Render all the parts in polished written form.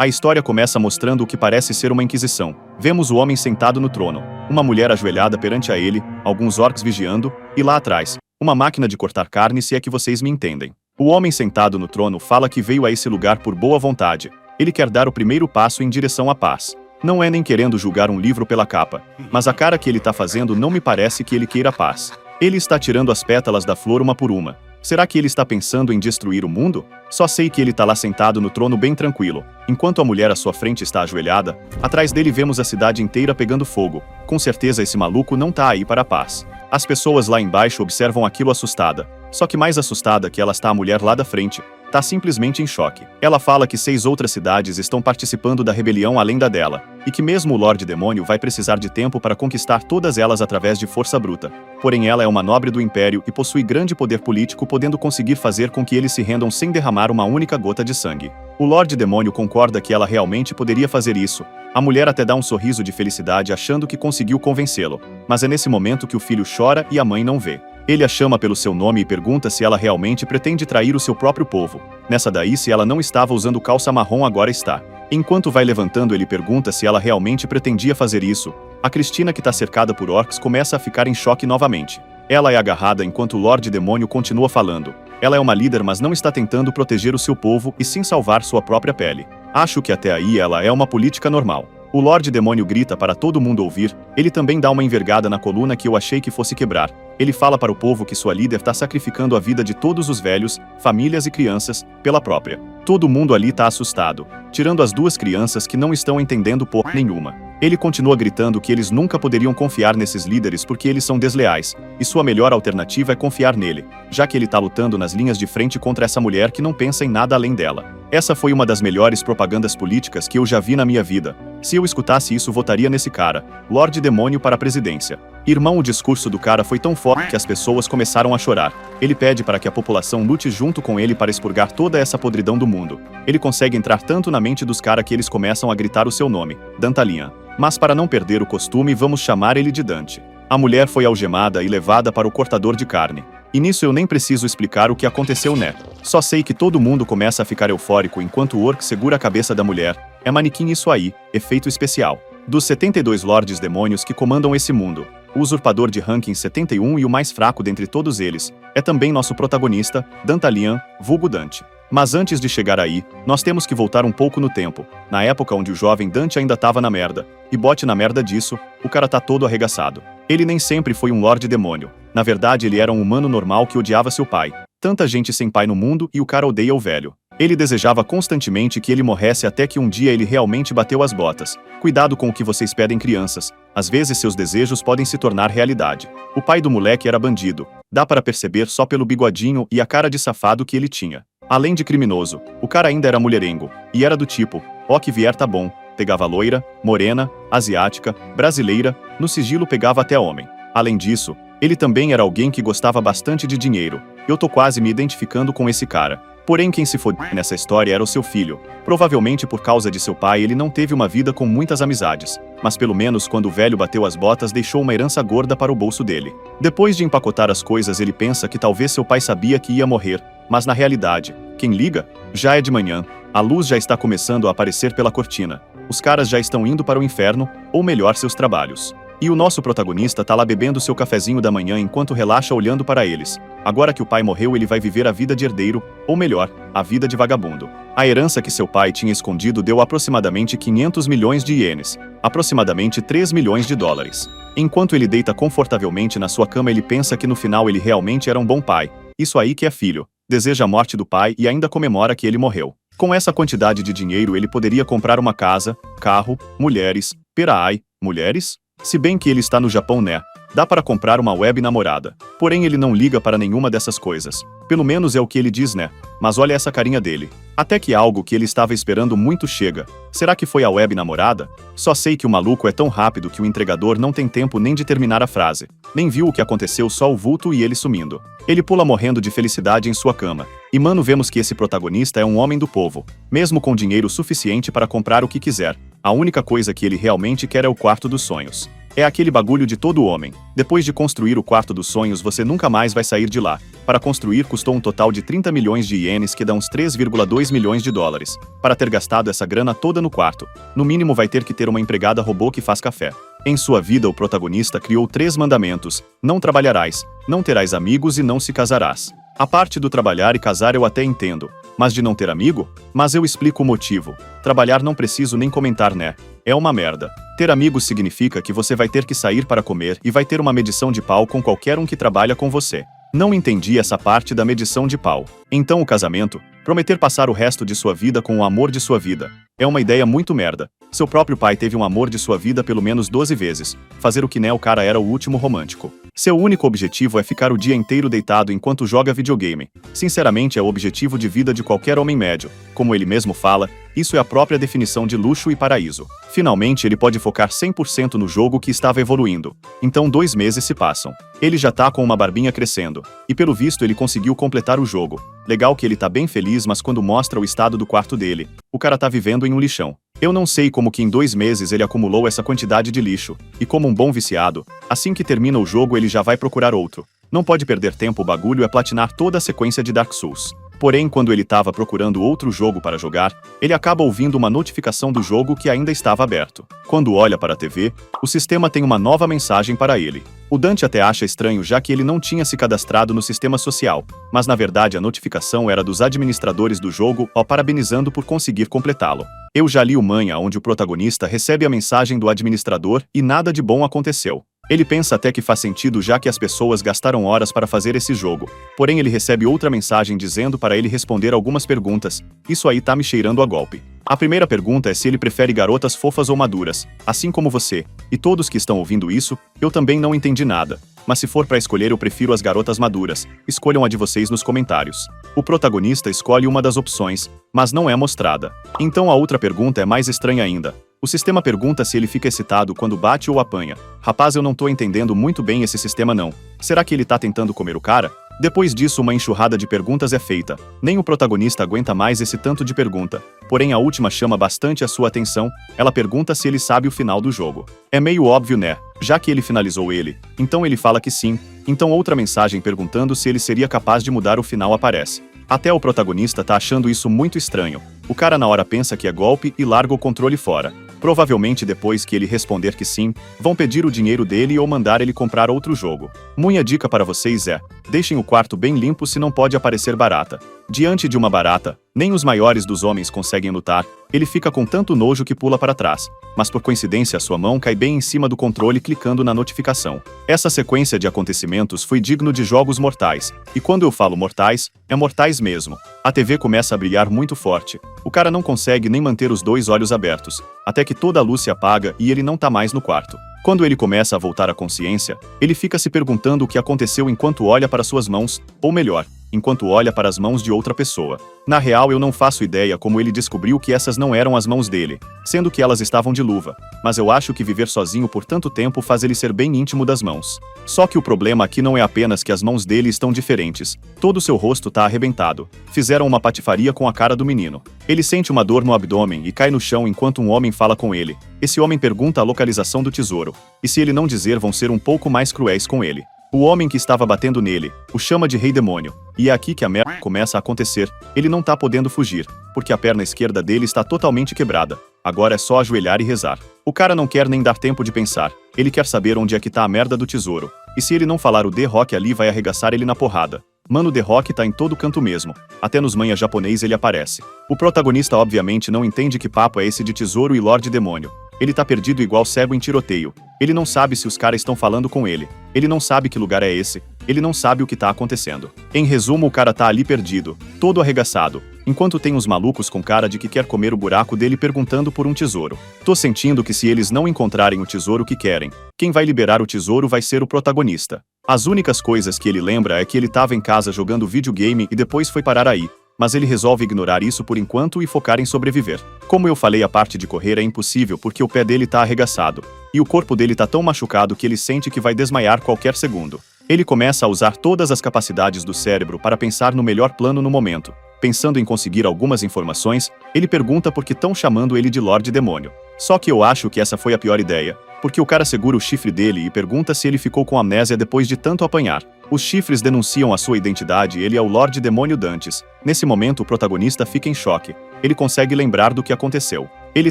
A história começa mostrando o que parece ser uma inquisição. Vemos o homem sentado no trono, uma mulher ajoelhada perante a ele, alguns orcs vigiando, e lá atrás, uma máquina de cortar carne, se é que vocês me entendem. O homem sentado no trono fala que veio a esse lugar por boa vontade. Ele quer dar o primeiro passo em direção à paz. Não é nem querendo julgar um livro pela capa, mas a cara que ele tá fazendo não me parece que ele queira paz. Ele está tirando as pétalas da flor uma por uma. Será que ele está pensando em destruir o mundo? Só sei que ele tá lá sentado no trono bem tranquilo, enquanto a mulher à sua frente está ajoelhada. Atrás dele vemos a cidade inteira pegando fogo. Com certeza esse maluco não tá aí para a paz. As pessoas lá embaixo observam aquilo assustada. Só que mais assustada que ela está a mulher lá da frente. Tá simplesmente em choque. Ela fala que 6 outras cidades estão participando da rebelião além da dela, e que mesmo o Lorde Demônio vai precisar de tempo para conquistar todas elas através de força bruta. Porém ela é uma nobre do Império e possui grande poder político, podendo conseguir fazer com que eles se rendam sem derramar uma única gota de sangue. O Lorde Demônio concorda que ela realmente poderia fazer isso. A mulher até dá um sorriso de felicidade achando que conseguiu convencê-lo, mas é nesse momento que o filho chora e a mãe não vê. Ele a chama pelo seu nome e pergunta se ela realmente pretende trair o seu próprio povo. Nessa daí, se ela não estava usando calça marrom, agora está. Enquanto vai levantando, ele pergunta se ela realmente pretendia fazer isso. A Cristina, que está cercada por orcs, começa a ficar em choque novamente. Ela é agarrada enquanto o Lorde Demônio continua falando. Ela é uma líder, mas não está tentando proteger o seu povo e sim salvar sua própria pele. Acho que até aí ela é uma política normal. O Lorde Demônio grita para todo mundo ouvir. Ele também dá uma envergada na coluna que eu achei que fosse quebrar. Ele fala para o povo que sua líder está sacrificando a vida de todos os velhos, famílias e crianças, pela própria. Todo mundo ali está assustado, tirando as 2 crianças que não estão entendendo porra nenhuma. Ele continua gritando que eles nunca poderiam confiar nesses líderes porque eles são desleais, e sua melhor alternativa é confiar nele, já que ele está lutando nas linhas de frente contra essa mulher que não pensa em nada além dela. Essa foi uma das melhores propagandas políticas que eu já vi na minha vida. Se eu escutasse isso, votaria nesse cara, Lorde Demônio, para a presidência. Irmão, o discurso do cara foi tão forte que as pessoas começaram a chorar. Ele pede para que a população lute junto com ele para expurgar toda essa podridão do mundo. Ele consegue entrar tanto na mente dos caras que eles começam a gritar o seu nome, Dantalian. Mas para não perder o costume, vamos chamar ele de Dante. A mulher foi algemada e levada para o cortador de carne. E nisso eu nem preciso explicar o que aconteceu, né? Só sei que todo mundo começa a ficar eufórico enquanto o orc segura a cabeça da mulher. É manequim isso aí, efeito especial. Dos 72 Lordes Demônios que comandam esse mundo, o usurpador de ranking 71 e o mais fraco dentre todos eles, é também nosso protagonista, Dantalian, vulgo Dante. Mas antes de chegar aí, nós temos que voltar um pouco no tempo, na época onde o jovem Dante ainda tava na merda. E bote na merda disso, o cara tá todo arregaçado. Ele nem sempre foi um Lorde Demônio. Na verdade, ele era um humano normal que odiava seu pai. Tanta gente sem pai no mundo e o cara odeia o velho. Ele desejava constantemente que ele morresse até que um dia ele realmente bateu as botas. Cuidado com o que vocês pedem, crianças. Às vezes seus desejos podem se tornar realidade. O pai do moleque era bandido. Dá para perceber só pelo bigodinho e a cara de safado que ele tinha. Além de criminoso, o cara ainda era mulherengo. E era do tipo, ó que vier tá bom. Pegava loira, morena, asiática, brasileira, no sigilo pegava até homem. Além disso, ele também era alguém que gostava bastante de dinheiro. Eu tô quase me identificando com esse cara. Porém, quem se fodeu nessa história era o seu filho. Provavelmente por causa de seu pai ele não teve uma vida com muitas amizades. Mas pelo menos quando o velho bateu as botas deixou uma herança gorda para o bolso dele. Depois de empacotar as coisas ele pensa que talvez seu pai sabia que ia morrer. Mas na realidade, quem liga? Já é de manhã. A luz já está começando a aparecer pela cortina. Os caras já estão indo para o inferno, ou melhor, seus trabalhos. E o nosso protagonista tá lá bebendo seu cafezinho da manhã enquanto relaxa olhando para eles. Agora que o pai morreu, ele vai viver a vida de herdeiro, ou melhor, a vida de vagabundo. A herança que seu pai tinha escondido deu aproximadamente 500 milhões de ienes, aproximadamente 3 milhões de dólares. Enquanto ele deita confortavelmente na sua cama, ele pensa que no final ele realmente era um bom pai. Isso aí que é filho. Deseja a morte do pai e ainda comemora que ele morreu. Com essa quantidade de dinheiro ele poderia comprar uma casa, carro, mulheres, peraí, mulheres? Se bem que ele está no Japão, né? Dá para comprar uma web namorada. Porém ele não liga para nenhuma dessas coisas. Pelo menos é o que ele diz, né? Mas olha essa carinha dele. Até que algo que ele estava esperando muito chega. Será que foi a web namorada? Só sei que o maluco é tão rápido que o entregador não tem tempo nem de terminar a frase. Nem viu o que aconteceu, só o vulto e ele sumindo. Ele pula morrendo de felicidade em sua cama. E mano, vemos que esse protagonista é um homem do povo. Mesmo com dinheiro suficiente para comprar o que quiser. A única coisa que ele realmente quer é o quarto dos sonhos. É aquele bagulho de todo homem. Depois de construir o quarto dos sonhos, você nunca mais vai sair de lá. Para construir custou um total de 30 milhões de ienes, que dá uns 3,2 milhões de dólares. Para ter gastado essa grana toda no quarto, no mínimo vai ter que ter uma empregada robô que faz café. Em sua vida, o protagonista criou 3 mandamentos: não trabalharás, não terás amigos e não se casarás. A parte do trabalhar e casar eu até entendo, mas de não ter amigo? Mas eu explico o motivo. Trabalhar não preciso nem comentar, né? É uma merda. Ter amigos significa que você vai ter que sair para comer e vai ter uma medição de pau com qualquer um que trabalha com você. Não entendi essa parte da medição de pau. Então o casamento? Prometer passar o resto de sua vida com o amor de sua vida. É uma ideia muito merda. Seu próprio pai teve um amor de sua vida pelo menos 12 vezes. Fazer o que né, o cara era o último romântico. Seu único objetivo é ficar o dia inteiro deitado enquanto joga videogame. Sinceramente, é o objetivo de vida de qualquer homem médio. Como ele mesmo fala, isso é a própria definição de luxo e paraíso. Finalmente ele pode focar 100% no jogo que estava evoluindo. Então 2 meses se passam. Ele já tá com uma barbinha crescendo. E pelo visto ele conseguiu completar o jogo. Legal que ele tá bem feliz, mas quando mostra o estado do quarto dele, o cara tá vivendo em um lixão. Eu não sei como que em 2 meses ele acumulou essa quantidade de lixo. E como um bom viciado, assim que termina o jogo ele já vai procurar outro. Não pode perder tempo, o bagulho é platinar toda a sequência de Dark Souls. Porém, quando ele estava procurando outro jogo para jogar, ele acaba ouvindo uma notificação do jogo que ainda estava aberto. Quando olha para a TV, o sistema tem uma nova mensagem para ele. O Dante até acha estranho, já que ele não tinha se cadastrado no sistema social, mas na verdade a notificação era dos administradores do jogo, o parabenizando por conseguir completá-lo. Eu já li o manhwa onde o protagonista recebe a mensagem do administrador e nada de bom aconteceu. Ele pensa até que faz sentido, já que as pessoas gastaram horas para fazer esse jogo. Porém ele recebe outra mensagem dizendo para ele responder algumas perguntas. Isso aí tá me cheirando a golpe. A primeira pergunta é se ele prefere garotas fofas ou maduras. Assim como você, e todos que estão ouvindo isso, eu também não entendi nada. Mas se for para escolher, eu prefiro as garotas maduras. Escolham a de vocês nos comentários. O protagonista escolhe uma das opções, mas não é mostrada. Então a outra pergunta é mais estranha ainda. O sistema pergunta se ele fica excitado quando bate ou apanha. Rapaz, eu não tô entendendo muito bem esse sistema não. Será que ele tá tentando comer o cara? Depois disso, uma enxurrada de perguntas é feita. Nem o protagonista aguenta mais esse tanto de pergunta. Porém, a última chama bastante a sua atenção. Ela pergunta se ele sabe o final do jogo. É meio óbvio, né? Já que ele finalizou ele. Então ele fala que sim. Então outra mensagem perguntando se ele seria capaz de mudar o final aparece. Até o protagonista tá achando isso muito estranho. O cara na hora pensa que é golpe e larga o controle fora. Provavelmente depois que ele responder que sim, vão pedir o dinheiro dele ou mandar ele comprar outro jogo. Minha dica para vocês é: deixem o quarto bem limpo, se não pode aparecer barata. Diante de uma barata, nem os maiores dos homens conseguem lutar, ele fica com tanto nojo que pula para trás. Mas por coincidência sua mão cai bem em cima do controle clicando na notificação. Essa sequência de acontecimentos foi digno de Jogos Mortais. E quando eu falo mortais, é mortais mesmo. A TV começa a brilhar muito forte. O cara não consegue nem manter os 2 olhos abertos, até que toda a luz se apaga e ele não tá mais no quarto. Quando ele começa a voltar à consciência, ele fica se perguntando o que aconteceu enquanto olha para suas mãos, ou melhor, enquanto olha para as mãos de outra pessoa. Na real, eu não faço ideia como ele descobriu que essas não eram as mãos dele, sendo que elas estavam de luva, mas eu acho que viver sozinho por tanto tempo faz ele ser bem íntimo das mãos. Só que o problema aqui não é apenas que as mãos dele estão diferentes, todo seu rosto tá arrebentado. Fizeram uma patifaria com a cara do menino. Ele sente uma dor no abdômen e cai no chão enquanto um homem fala com ele. Esse homem pergunta a localização do tesouro, e se ele não dizer, vão ser um pouco mais cruéis com ele. O homem que estava batendo nele o chama de Rei Demônio, e é aqui que a merda começa a acontecer. Ele não tá podendo fugir, porque a perna esquerda dele está totalmente quebrada. Agora é só ajoelhar e rezar. O cara não quer nem dar tempo de pensar. Ele quer saber onde é que tá a merda do tesouro. E se ele não falar, o The Rock ali vai arregaçar ele na porrada. Mano, o The Rock tá em todo canto mesmo. Até nos manhas japonês ele aparece. O protagonista obviamente não entende que papo é esse de tesouro e Lorde Demônio. Ele tá perdido igual cego em tiroteio. Ele não sabe se os caras estão falando com ele. Ele não sabe que lugar é esse. Ele não sabe o que tá acontecendo. Em resumo, o cara tá ali perdido, todo arregaçado, enquanto tem uns malucos com cara de que quer comer o buraco dele perguntando por um tesouro. Tô sentindo que se eles não encontrarem o tesouro que querem, quem vai liberar o tesouro vai ser o protagonista. As únicas coisas que ele lembra é que ele tava em casa jogando videogame e depois foi parar aí. Mas ele resolve ignorar isso por enquanto e focar em sobreviver. Como eu falei, a parte de correr é impossível porque o pé dele tá arregaçado, e o corpo dele tá tão machucado que ele sente que vai desmaiar qualquer segundo. Ele começa a usar todas as capacidades do cérebro para pensar no melhor plano no momento. Pensando em conseguir algumas informações, ele pergunta por que estão chamando ele de Lorde Demônio. Só que eu acho que essa foi a pior ideia. porque o cara segura o chifre dele e pergunta se ele ficou com amnésia depois de tanto apanhar. Os chifres denunciam a sua identidade e ele é o Lorde Demônio Dantes. Nesse momento o protagonista fica em choque. Ele consegue lembrar do que aconteceu. Ele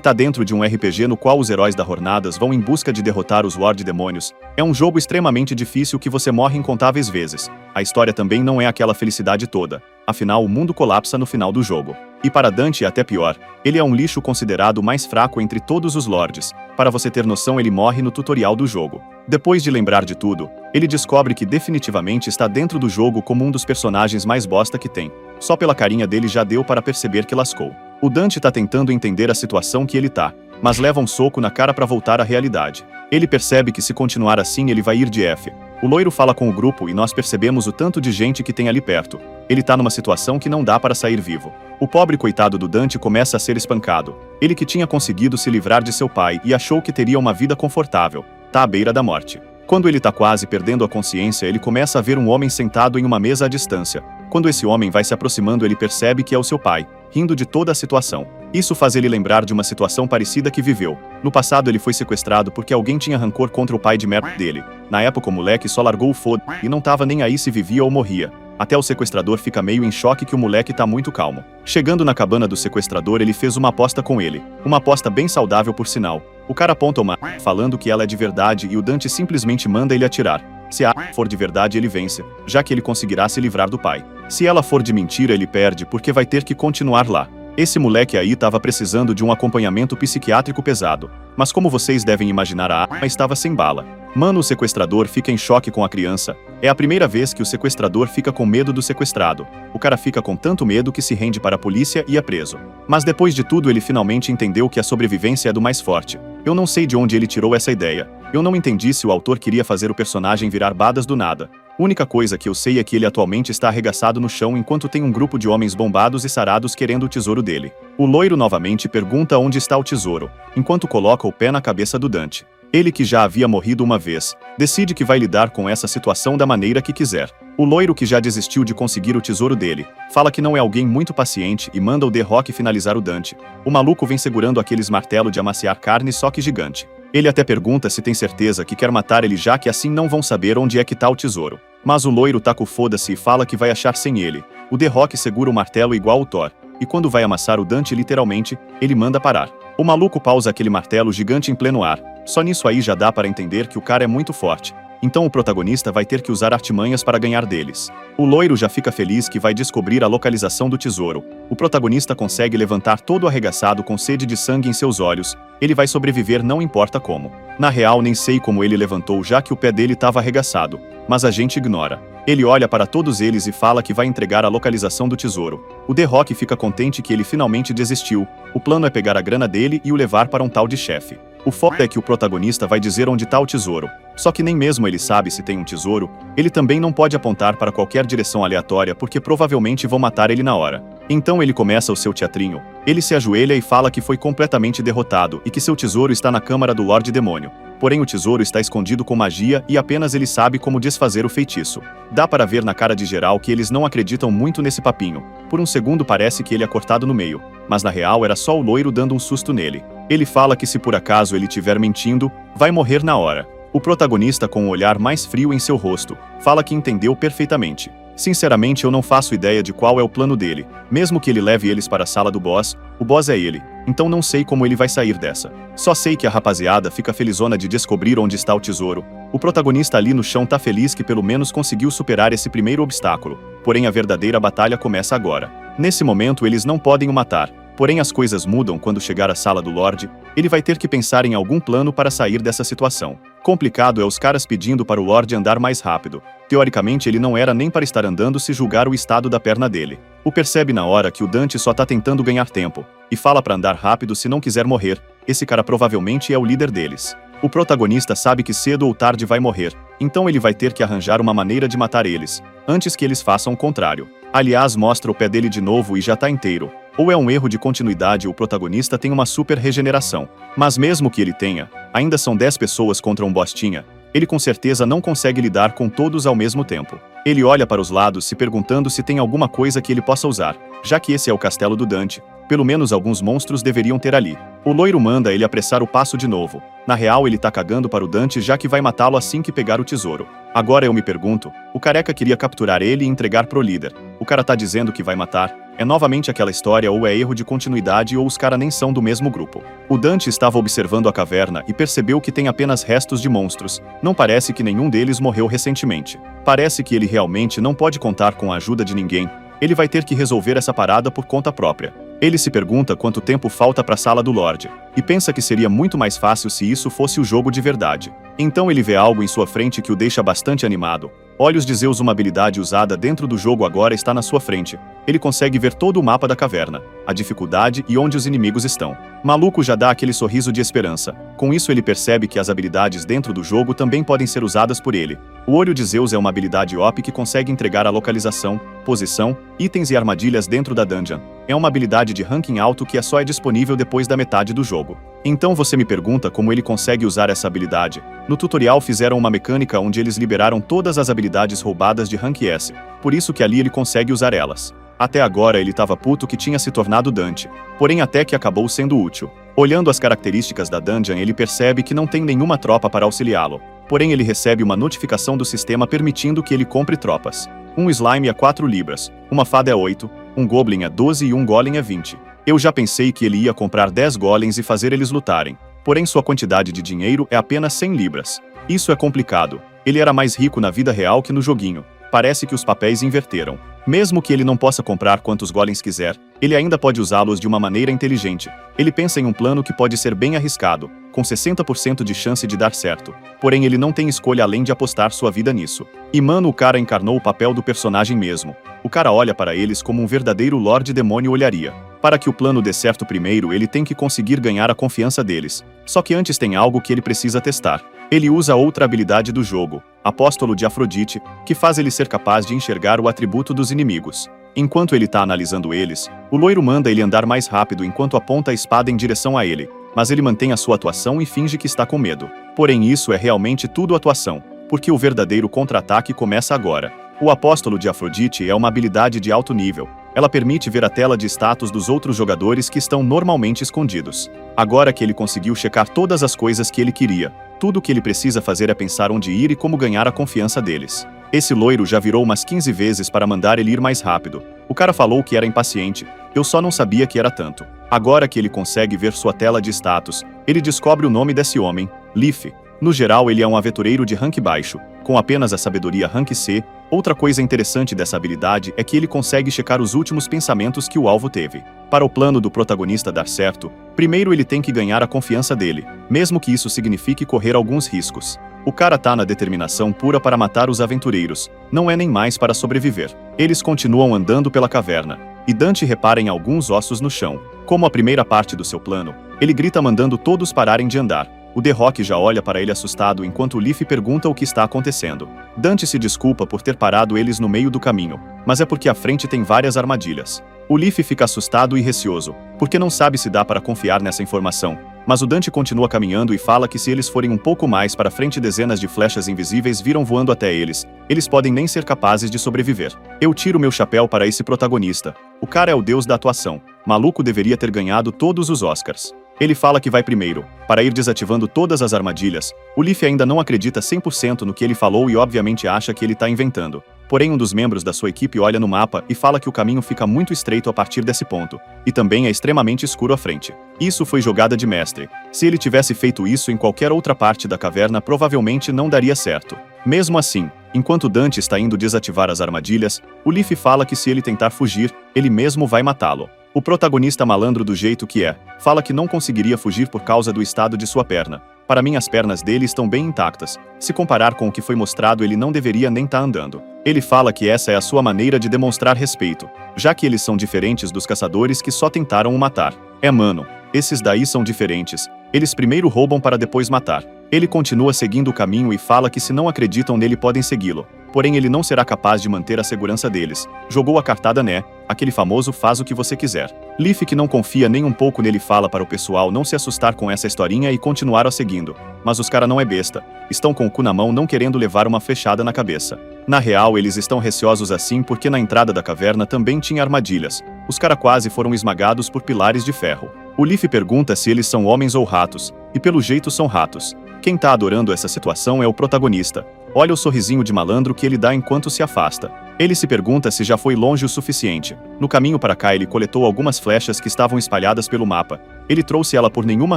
tá dentro de um RPG no qual os heróis da Jornadas vão em busca de derrotar os Lorde Demônios. É um jogo extremamente difícil que você morre incontáveis vezes. A história também não é aquela felicidade toda. Afinal, o mundo colapsa no final do jogo. E para Dante é até pior. Ele é um lixo considerado o mais fraco entre todos os Lordes. Para você ter noção, ele morre no tutorial do jogo. Depois de lembrar de tudo, ele descobre que definitivamente está dentro do jogo como um dos personagens mais bosta que tem. Só pela carinha dele já deu para perceber que lascou. O Dante tá tentando entender a situação que ele tá, mas leva um soco na cara para voltar à realidade. Ele percebe que se continuar assim ele vai ir de F. O loiro fala com o grupo e nós percebemos o tanto de gente que tem ali perto. Ele tá numa situação que não dá para sair vivo. O pobre coitado do Dante começa a ser espancado. Ele que tinha conseguido se livrar de seu pai e achou que teria uma vida confortável, tá à beira da morte. Quando ele tá quase perdendo a consciência, ele começa a ver um homem sentado em uma mesa à distância. Quando esse homem vai se aproximando, ele percebe que é o seu pai, rindo de toda a situação. Isso faz ele lembrar de uma situação parecida que viveu. No passado ele foi sequestrado porque alguém tinha rancor contra o pai de merda dele. Na época o moleque só largou o foda e não tava nem aí se vivia ou morria. Até o sequestrador fica meio em choque que o moleque tá muito calmo. Chegando na cabana do sequestrador, ele fez uma aposta com ele. Uma aposta bem saudável por sinal. O cara aponta uma falando que ela é de verdade e o Dante simplesmente manda ele atirar. Se a for de verdade, ele vence, já que ele conseguirá se livrar do pai. Se ela for de mentira, ele perde porque vai ter que continuar lá. Esse moleque aí tava precisando de um acompanhamento psiquiátrico pesado. Mas como vocês devem imaginar, a arma estava sem bala. Mano, o sequestrador fica em choque com a criança. É a primeira vez que o sequestrador fica com medo do sequestrado. O cara fica com tanto medo que se rende para a polícia e é preso. Mas depois de tudo ele finalmente entendeu que a sobrevivência é do mais forte. Eu não sei de onde ele tirou essa ideia. Eu não entendi se o autor queria fazer o personagem virar badas do nada. Única coisa que eu sei é que ele atualmente está arregaçado no chão enquanto tem um grupo de homens bombados e sarados querendo o tesouro dele. O loiro novamente pergunta onde está o tesouro, enquanto coloca o pé na cabeça do Dante. Ele, que já havia morrido uma vez, decide que vai lidar com essa situação da maneira que quiser. O loiro, que já desistiu de conseguir o tesouro dele, fala que não é alguém muito paciente e manda o The Rock finalizar o Dante. O maluco vem segurando aqueles martelos de amaciar carne, só que gigante. Ele até pergunta se tem certeza que quer matar ele, já que assim não vão saber onde é que tá o tesouro. Mas o loiro taca o foda-se e fala que vai achar sem ele. O The Rock segura o martelo igual o Thor, e quando vai amassar o Dante literalmente, ele manda parar. O maluco pausa aquele martelo gigante em pleno ar. Só nisso aí já dá para entender que o cara é muito forte. Então o protagonista vai ter que usar artimanhas para ganhar deles. O loiro já fica feliz que vai descobrir a localização do tesouro. O protagonista consegue levantar todo arregaçado com sede de sangue em seus olhos. Ele vai sobreviver não importa como. Na real nem sei como ele levantou, já que o pé dele estava arregaçado. Mas a gente ignora. Ele olha para todos eles e fala que vai entregar a localização do tesouro. O The Rock fica contente que ele finalmente desistiu. O plano é pegar a grana dele e o levar para um tal de chefe. O foda é que o protagonista vai dizer onde tá o tesouro. Só que nem mesmo ele sabe se tem um tesouro. Ele também não pode apontar para qualquer direção aleatória porque provavelmente vão matar ele na hora. Então ele começa o seu teatrinho. Ele se ajoelha e fala que foi completamente derrotado e que seu tesouro está na câmara do Lorde Demônio. Porém o tesouro está escondido com magia e apenas ele sabe como desfazer o feitiço. Dá para ver na cara de geral que eles não acreditam muito nesse papinho. Por um segundo parece que ele é cortado no meio, mas na real era só o loiro dando um susto nele. Ele fala que se por acaso ele estiver mentindo, vai morrer na hora. O protagonista, com um olhar mais frio em seu rosto, fala que entendeu perfeitamente. Sinceramente eu não faço ideia de qual é o plano dele. Mesmo que ele leve eles para a sala do boss, o boss é ele. Então não sei como ele vai sair dessa. Só sei que a rapaziada fica felizona de descobrir onde está o tesouro. O protagonista ali no chão tá feliz que pelo menos conseguiu superar esse primeiro obstáculo. Porém a verdadeira batalha começa agora. Nesse momento eles não podem o matar. Porém as coisas mudam quando chegar à sala do Lorde. Ele vai ter que pensar em algum plano para sair dessa situação. Complicado é os caras pedindo para o Lorde andar mais rápido. Teoricamente ele não era nem para estar andando se julgar o estado da perna dele. O percebe na hora que o Dante só tá tentando ganhar tempo. E fala para andar rápido se não quiser morrer. Esse cara provavelmente é o líder deles. O protagonista sabe que cedo ou tarde vai morrer. Então ele vai ter que arranjar uma maneira de matar eles, antes que eles façam o contrário. Aliás, mostra o pé dele de novo e já tá inteiro. Ou é um erro de continuidade, o protagonista tem uma super regeneração. Mas mesmo que ele tenha, ainda são 10 pessoas contra um bostinha. Ele com certeza não consegue lidar com todos ao mesmo tempo. Ele olha para os lados se perguntando se tem alguma coisa que ele possa usar, já que esse é o castelo do Dante. Pelo menos alguns monstros deveriam ter ali. O loiro manda ele apressar o passo de novo. Na real, ele tá cagando para o Dante, já que vai matá-lo assim que pegar o tesouro. Agora eu me pergunto, o careca queria capturar ele e entregar pro líder. O cara tá dizendo que vai matar. É novamente aquela história, ou é erro de continuidade ou os caras nem são do mesmo grupo. O Dante estava observando a caverna e percebeu que tem apenas restos de monstros. Não parece que nenhum deles morreu recentemente. Parece que ele realmente não pode contar com a ajuda de ninguém. Ele vai ter que resolver essa parada por conta própria. Ele se pergunta quanto tempo falta para a sala do Lorde, e pensa que seria muito mais fácil se isso fosse o jogo de verdade. Então ele vê algo em sua frente que o deixa bastante animado. Olhos de Zeus, uma habilidade usada dentro do jogo, agora está na sua frente. Ele consegue ver todo o mapa da caverna, a dificuldade e onde os inimigos estão. Maluco já dá aquele sorriso de esperança. Com isso ele percebe que as habilidades dentro do jogo também podem ser usadas por ele. O Olho de Zeus é uma habilidade OP que consegue entregar a localização, posição, itens e armadilhas dentro da dungeon. É uma habilidade de ranking alto que só é disponível depois da metade do jogo. Então você me pergunta como ele consegue usar essa habilidade. No tutorial fizeram uma mecânica onde eles liberaram todas as habilidades roubadas de rank S, por isso que ali ele consegue usar elas. Até agora ele tava puto que tinha se tornado Dante, porém até que acabou sendo útil. Olhando as características da dungeon, ele percebe que não tem nenhuma tropa para auxiliá-lo, porém ele recebe uma notificação do sistema permitindo que ele compre tropas. Um slime é 4 libras, uma fada é 8, um goblin é 12 e um golem é 20. Eu já pensei que ele ia comprar 10 golems e fazer eles lutarem, porém sua quantidade de dinheiro é apenas 100 libras. Isso é complicado. Ele era mais rico na vida real que no joguinho. Parece que os papéis inverteram. Mesmo que ele não possa comprar quantos golems quiser, ele ainda pode usá-los de uma maneira inteligente. Ele pensa em um plano que pode ser bem arriscado, com 60% de chance de dar certo. Porém ele não tem escolha além de apostar sua vida nisso. E mano, o cara encarnou o papel do personagem mesmo. O cara olha para eles como um verdadeiro Lorde Demônio olharia. Para que o plano dê certo primeiro, ele tem que conseguir ganhar a confiança deles. Só que antes tem algo que ele precisa testar. Ele usa outra habilidade do jogo, Apóstolo de Afrodite, que faz ele ser capaz de enxergar o atributo dos inimigos. Enquanto ele tá analisando eles, o loiro manda ele andar mais rápido enquanto aponta a espada em direção a ele, mas ele mantém a sua atuação e finge que está com medo. Porém isso é realmente tudo atuação, porque o verdadeiro contra-ataque começa agora. O Apóstolo de Afrodite é uma habilidade de alto nível. Ela permite ver a tela de status dos outros jogadores que estão normalmente escondidos. Agora que ele conseguiu checar todas as coisas que ele queria, tudo o que ele precisa fazer é pensar onde ir e como ganhar a confiança deles. Esse loiro já virou umas 15 vezes para mandar ele ir mais rápido. O cara falou que era impaciente, eu só não sabia que era tanto. Agora que ele consegue ver sua tela de status, ele descobre o nome desse homem, Leaf. No geral ele é um aventureiro de rank baixo, com apenas a sabedoria rank C. Outra coisa interessante dessa habilidade é que ele consegue checar os últimos pensamentos que o alvo teve. Para o plano do protagonista dar certo, primeiro ele tem que ganhar a confiança dele, mesmo que isso signifique correr alguns riscos. O cara tá na determinação pura para matar os aventureiros, não é nem mais para sobreviver. Eles continuam andando pela caverna, e Dante repara em alguns ossos no chão. Como a primeira parte do seu plano, ele grita mandando todos pararem de andar. O The Rock já olha para ele assustado enquanto o Leaf pergunta o que está acontecendo. Dante se desculpa por ter parado eles no meio do caminho, mas é porque à frente tem várias armadilhas. O Leaf fica assustado e receoso, porque não sabe se dá para confiar nessa informação. Mas o Dante continua caminhando e fala que se eles forem um pouco mais para frente, dezenas de flechas invisíveis viram voando até eles. Eles podem nem ser capazes de sobreviver. Eu tiro meu chapéu para esse protagonista. O cara é o deus da atuação. Maluco deveria ter ganhado todos os Oscars. Ele fala que vai primeiro, para ir desativando todas as armadilhas. O Leaf ainda não acredita 100% no que ele falou e obviamente acha que ele está inventando. Porém um dos membros da sua equipe olha no mapa e fala que o caminho fica muito estreito a partir desse ponto, e também é extremamente escuro à frente. Isso foi jogada de mestre. Se ele tivesse feito isso em qualquer outra parte da caverna, provavelmente não daria certo. Mesmo assim, enquanto Dante está indo desativar as armadilhas, o Leaf fala que se ele tentar fugir, ele mesmo vai matá-lo. O protagonista, malandro do jeito que é, fala que não conseguiria fugir por causa do estado de sua perna. Para mim as pernas dele estão bem intactas. Se comparar com o que foi mostrado, ele não deveria nem estar andando. Ele fala que essa é a sua maneira de demonstrar respeito, já que eles são diferentes dos caçadores que só tentaram o matar. Mano, esses daí são diferentes. Eles primeiro roubam para depois matar. Ele continua seguindo o caminho e fala que se não acreditam nele podem segui-lo. porém ele não será capaz de manter a segurança deles. Jogou a cartada, né? Aquele famoso faz o que você quiser. Leaf, que não confia nem um pouco nele, fala para o pessoal não se assustar com essa historinha e continuar a seguindo. Mas os cara não é besta. Estão com o cu na mão, não querendo levar uma flechada na cabeça. Na real, eles estão receosos assim porque na entrada da caverna também tinha armadilhas. Os cara quase foram esmagados por pilares de ferro. O Leaf pergunta se eles são homens ou ratos, e pelo jeito são ratos. Quem tá adorando essa situação é o protagonista. Olha o sorrisinho de malandro que ele dá enquanto se afasta. Ele se pergunta se já foi longe o suficiente. No caminho para cá ele coletou algumas flechas que estavam espalhadas pelo mapa. Ele trouxe ela por nenhuma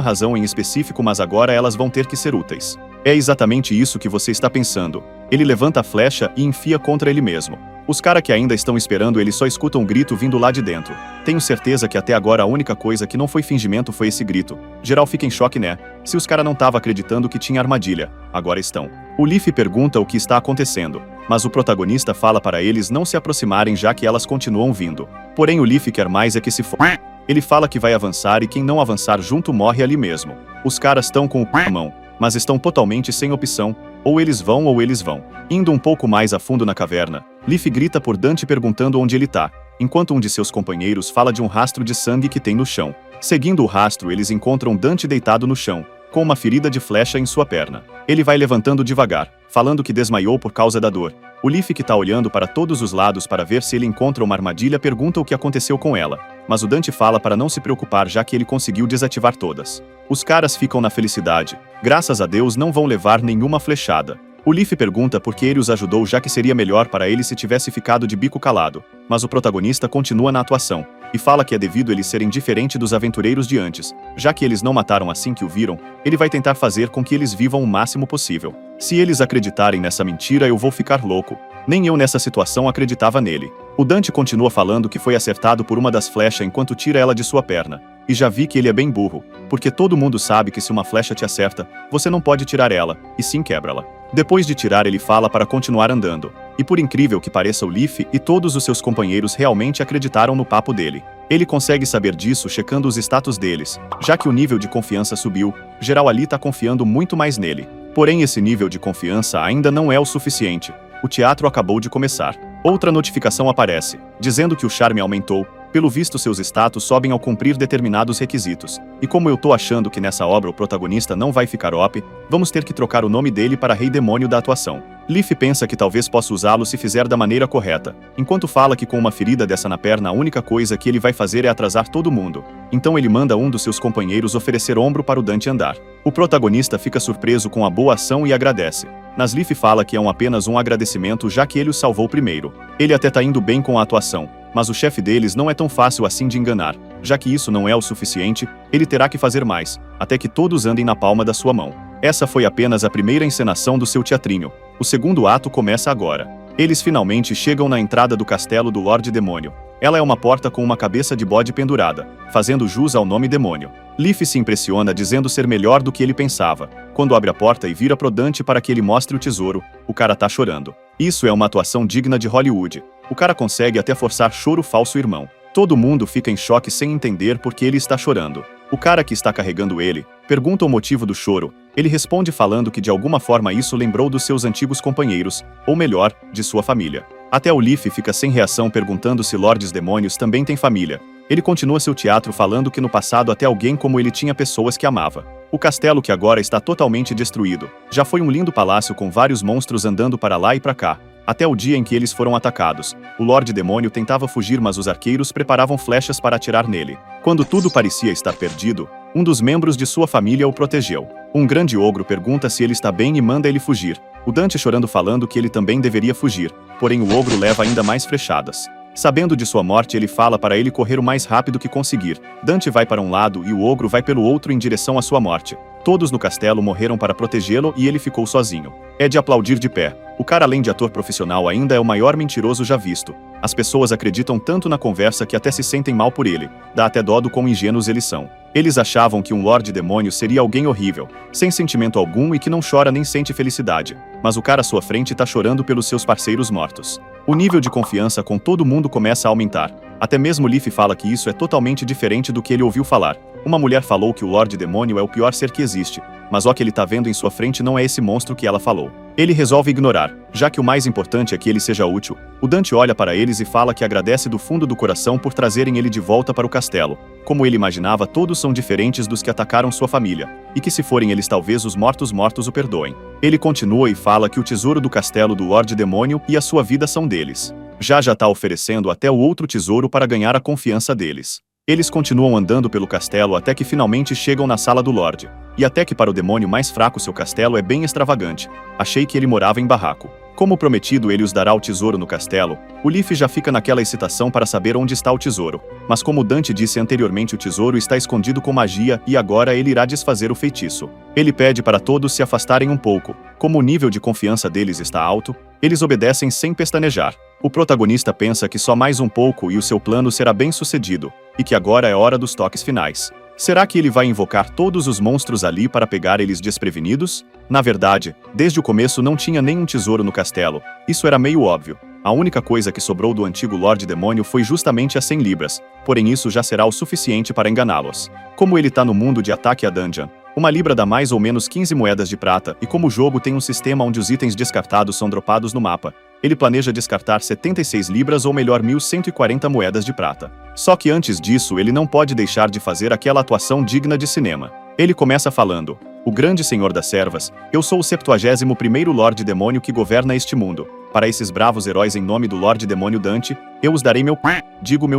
razão em específico, mas agora elas vão ter que ser úteis. É exatamente isso que você está pensando. Ele levanta a flecha e enfia contra ele mesmo. Os cara que ainda estão esperando ele só escutam um grito vindo lá de dentro. Tenho certeza que até agora a única coisa que não foi fingimento foi esse grito. Geral fica em choque, né? Se os cara não tava acreditando que tinha armadilha, agora estão. O Leaf pergunta o que está acontecendo, mas o protagonista fala para eles não se aproximarem já que elas continuam vindo. Porém o Leaf quer mais é que se for. Ele fala que vai avançar e quem não avançar junto morre ali mesmo. Os caras estão com o cu na mão, mas estão totalmente sem opção. Ou eles vão ou eles vão. Indo um pouco mais a fundo na caverna, Leaf grita por Dante perguntando onde ele tá, enquanto um de seus companheiros fala de um rastro de sangue que tem no chão. Seguindo o rastro, eles encontram Dante deitado no chão, com uma ferida de flecha em sua perna. Ele vai levantando devagar, falando que desmaiou por causa da dor. O Leaf, que tá olhando para todos os lados para ver se ele encontra uma armadilha, pergunta o que aconteceu com ela. Mas o Dante fala para não se preocupar já que ele conseguiu desativar todas. Os caras ficam na felicidade. Graças a Deus não vão levar nenhuma flechada. O Leaf pergunta por que ele os ajudou já que seria melhor para ele se tivesse ficado de bico calado. Mas o protagonista continua na atuação, e fala que é devido eles serem diferentes dos aventureiros de antes. Já que eles não mataram assim que o viram, ele vai tentar fazer com que eles vivam o máximo possível. Se eles acreditarem nessa mentira eu vou ficar louco. Nem eu nessa situação acreditava nele. O Dante continua falando que foi acertado por uma das flechas enquanto tira ela de sua perna. E já vi que ele é bem burro, porque todo mundo sabe que se uma flecha te acerta, você não pode tirar ela, e sim quebra-la. Depois de tirar ele fala para continuar andando. E por incrível que pareça o Leaf e todos os seus companheiros realmente acreditaram no papo dele. Ele consegue saber disso checando os status deles. Já que o nível de confiança subiu, geral ali tá confiando muito mais nele. Porém esse nível de confiança ainda não é o suficiente. O teatro acabou de começar. Outra notificação aparece, dizendo que o charme aumentou. Pelo visto seus status sobem ao cumprir determinados requisitos. E como eu tô achando que nessa obra o protagonista não vai ficar OP, vamos ter que trocar o nome dele para Rei Demônio da atuação. Leaf pensa que talvez possa usá-lo se fizer da maneira correta, enquanto fala que com uma ferida dessa na perna a única coisa que ele vai fazer é atrasar todo mundo. Então ele manda um dos seus companheiros oferecer ombro para o Dante andar. O protagonista fica surpreso com a boa ação e agradece. Mas Leaf fala que é apenas um agradecimento já que ele o salvou primeiro. Ele até tá indo bem com a atuação, mas o chefe deles não é tão fácil assim de enganar. Já que isso não é o suficiente, ele terá que fazer mais, até que todos andem na palma da sua mão. Essa foi apenas a primeira encenação do seu teatrinho. O segundo ato começa agora. Eles finalmente chegam na entrada do castelo do Lorde Demônio. Ela é uma porta com uma cabeça de bode pendurada, fazendo jus ao nome Demônio. Leaf se impressiona dizendo ser melhor do que ele pensava. Quando abre a porta e vira pro Dante para que ele mostre o tesouro, o cara tá chorando. Isso é uma atuação digna de Hollywood. O cara consegue até forçar choro falso irmão. Todo mundo fica em choque sem entender por que ele está chorando. O cara que está carregando ele pergunta o motivo do choro. Ele responde falando que de alguma forma isso lembrou dos seus antigos companheiros, ou melhor, de sua família. Até o Leaf fica sem reação perguntando se Lordes Demônios também têm família. Ele continua seu teatro falando que no passado até alguém como ele tinha pessoas que amava. O castelo que agora está totalmente destruído. Já foi um lindo palácio com vários monstros andando para lá e para cá. Até o dia em que eles foram atacados. O Lorde Demônio tentava fugir, mas os arqueiros preparavam flechas para atirar nele. Quando tudo parecia estar perdido, um dos membros de sua família o protegeu. Um grande ogro pergunta se ele está bem e manda ele fugir. O Dante chorando falando que ele também deveria fugir, porém o ogro leva ainda mais flechadas. Sabendo de sua morte, ele fala para ele correr o mais rápido que conseguir. Dante vai para um lado e o ogro vai pelo outro em direção à sua morte. Todos no castelo morreram para protegê-lo e ele ficou sozinho. É de aplaudir de pé. O cara, além de ator profissional, ainda é o maior mentiroso já visto. As pessoas acreditam tanto na conversa que até se sentem mal por ele. Dá até dó do quão ingênuos eles são. Eles achavam que um Lorde Demônio seria alguém horrível, sem sentimento algum e que não chora nem sente felicidade. Mas o cara à sua frente tá chorando pelos seus parceiros mortos. O nível de confiança com todo mundo começa a aumentar. Até mesmo Leaf fala que isso é totalmente diferente do que ele ouviu falar. Uma mulher falou que o Lorde Demônio é o pior ser que existe. mas o que ele tá vendo em sua frente não é esse monstro que ela falou. Ele resolve ignorar, já que o mais importante é que ele seja útil. O Dante olha para eles e fala que agradece do fundo do coração por trazerem ele de volta para o castelo. Como ele imaginava, todos são diferentes dos que atacaram sua família, e que se forem eles talvez os mortos o perdoem. Ele continua e fala que o tesouro do castelo do Lorde Demônio e a sua vida são deles. Já tá oferecendo até o outro tesouro para ganhar a confiança deles. Eles continuam andando pelo castelo até que finalmente chegam na sala do Lorde. E até que para o demônio mais fraco seu castelo é bem extravagante. Achei que ele morava em barraco. Como prometido ele os dará o tesouro no castelo, o Leaf já fica naquela excitação para saber onde está o tesouro. Mas como Dante disse anteriormente, o tesouro está escondido com magia e agora ele irá desfazer o feitiço. Ele pede para todos se afastarem um pouco. Como o nível de confiança deles está alto, eles obedecem sem pestanejar. O protagonista pensa que só mais um pouco e o seu plano será bem sucedido, e que agora é hora dos toques finais. Será que ele vai invocar todos os monstros ali para pegar eles desprevenidos? Na verdade, desde o começo não tinha nenhum tesouro no castelo, isso era meio óbvio. A única coisa que sobrou do antigo Lorde Demônio foi justamente as 100 libras, porém isso já será o suficiente para enganá-los. Como ele tá no mundo de ataque a dungeon, uma libra dá mais ou menos 15 moedas de prata, e como o jogo tem um sistema onde os itens descartados são dropados no mapa, ele planeja descartar 76 libras ou melhor 1.140 moedas de prata. Só que antes disso ele não pode deixar de fazer aquela atuação digna de cinema. Ele começa falando: "O grande senhor das servas, eu sou o 71º Lorde Demônio que governa este mundo. Para esses bravos heróis em nome do Lorde Demônio Dante, eu os darei meu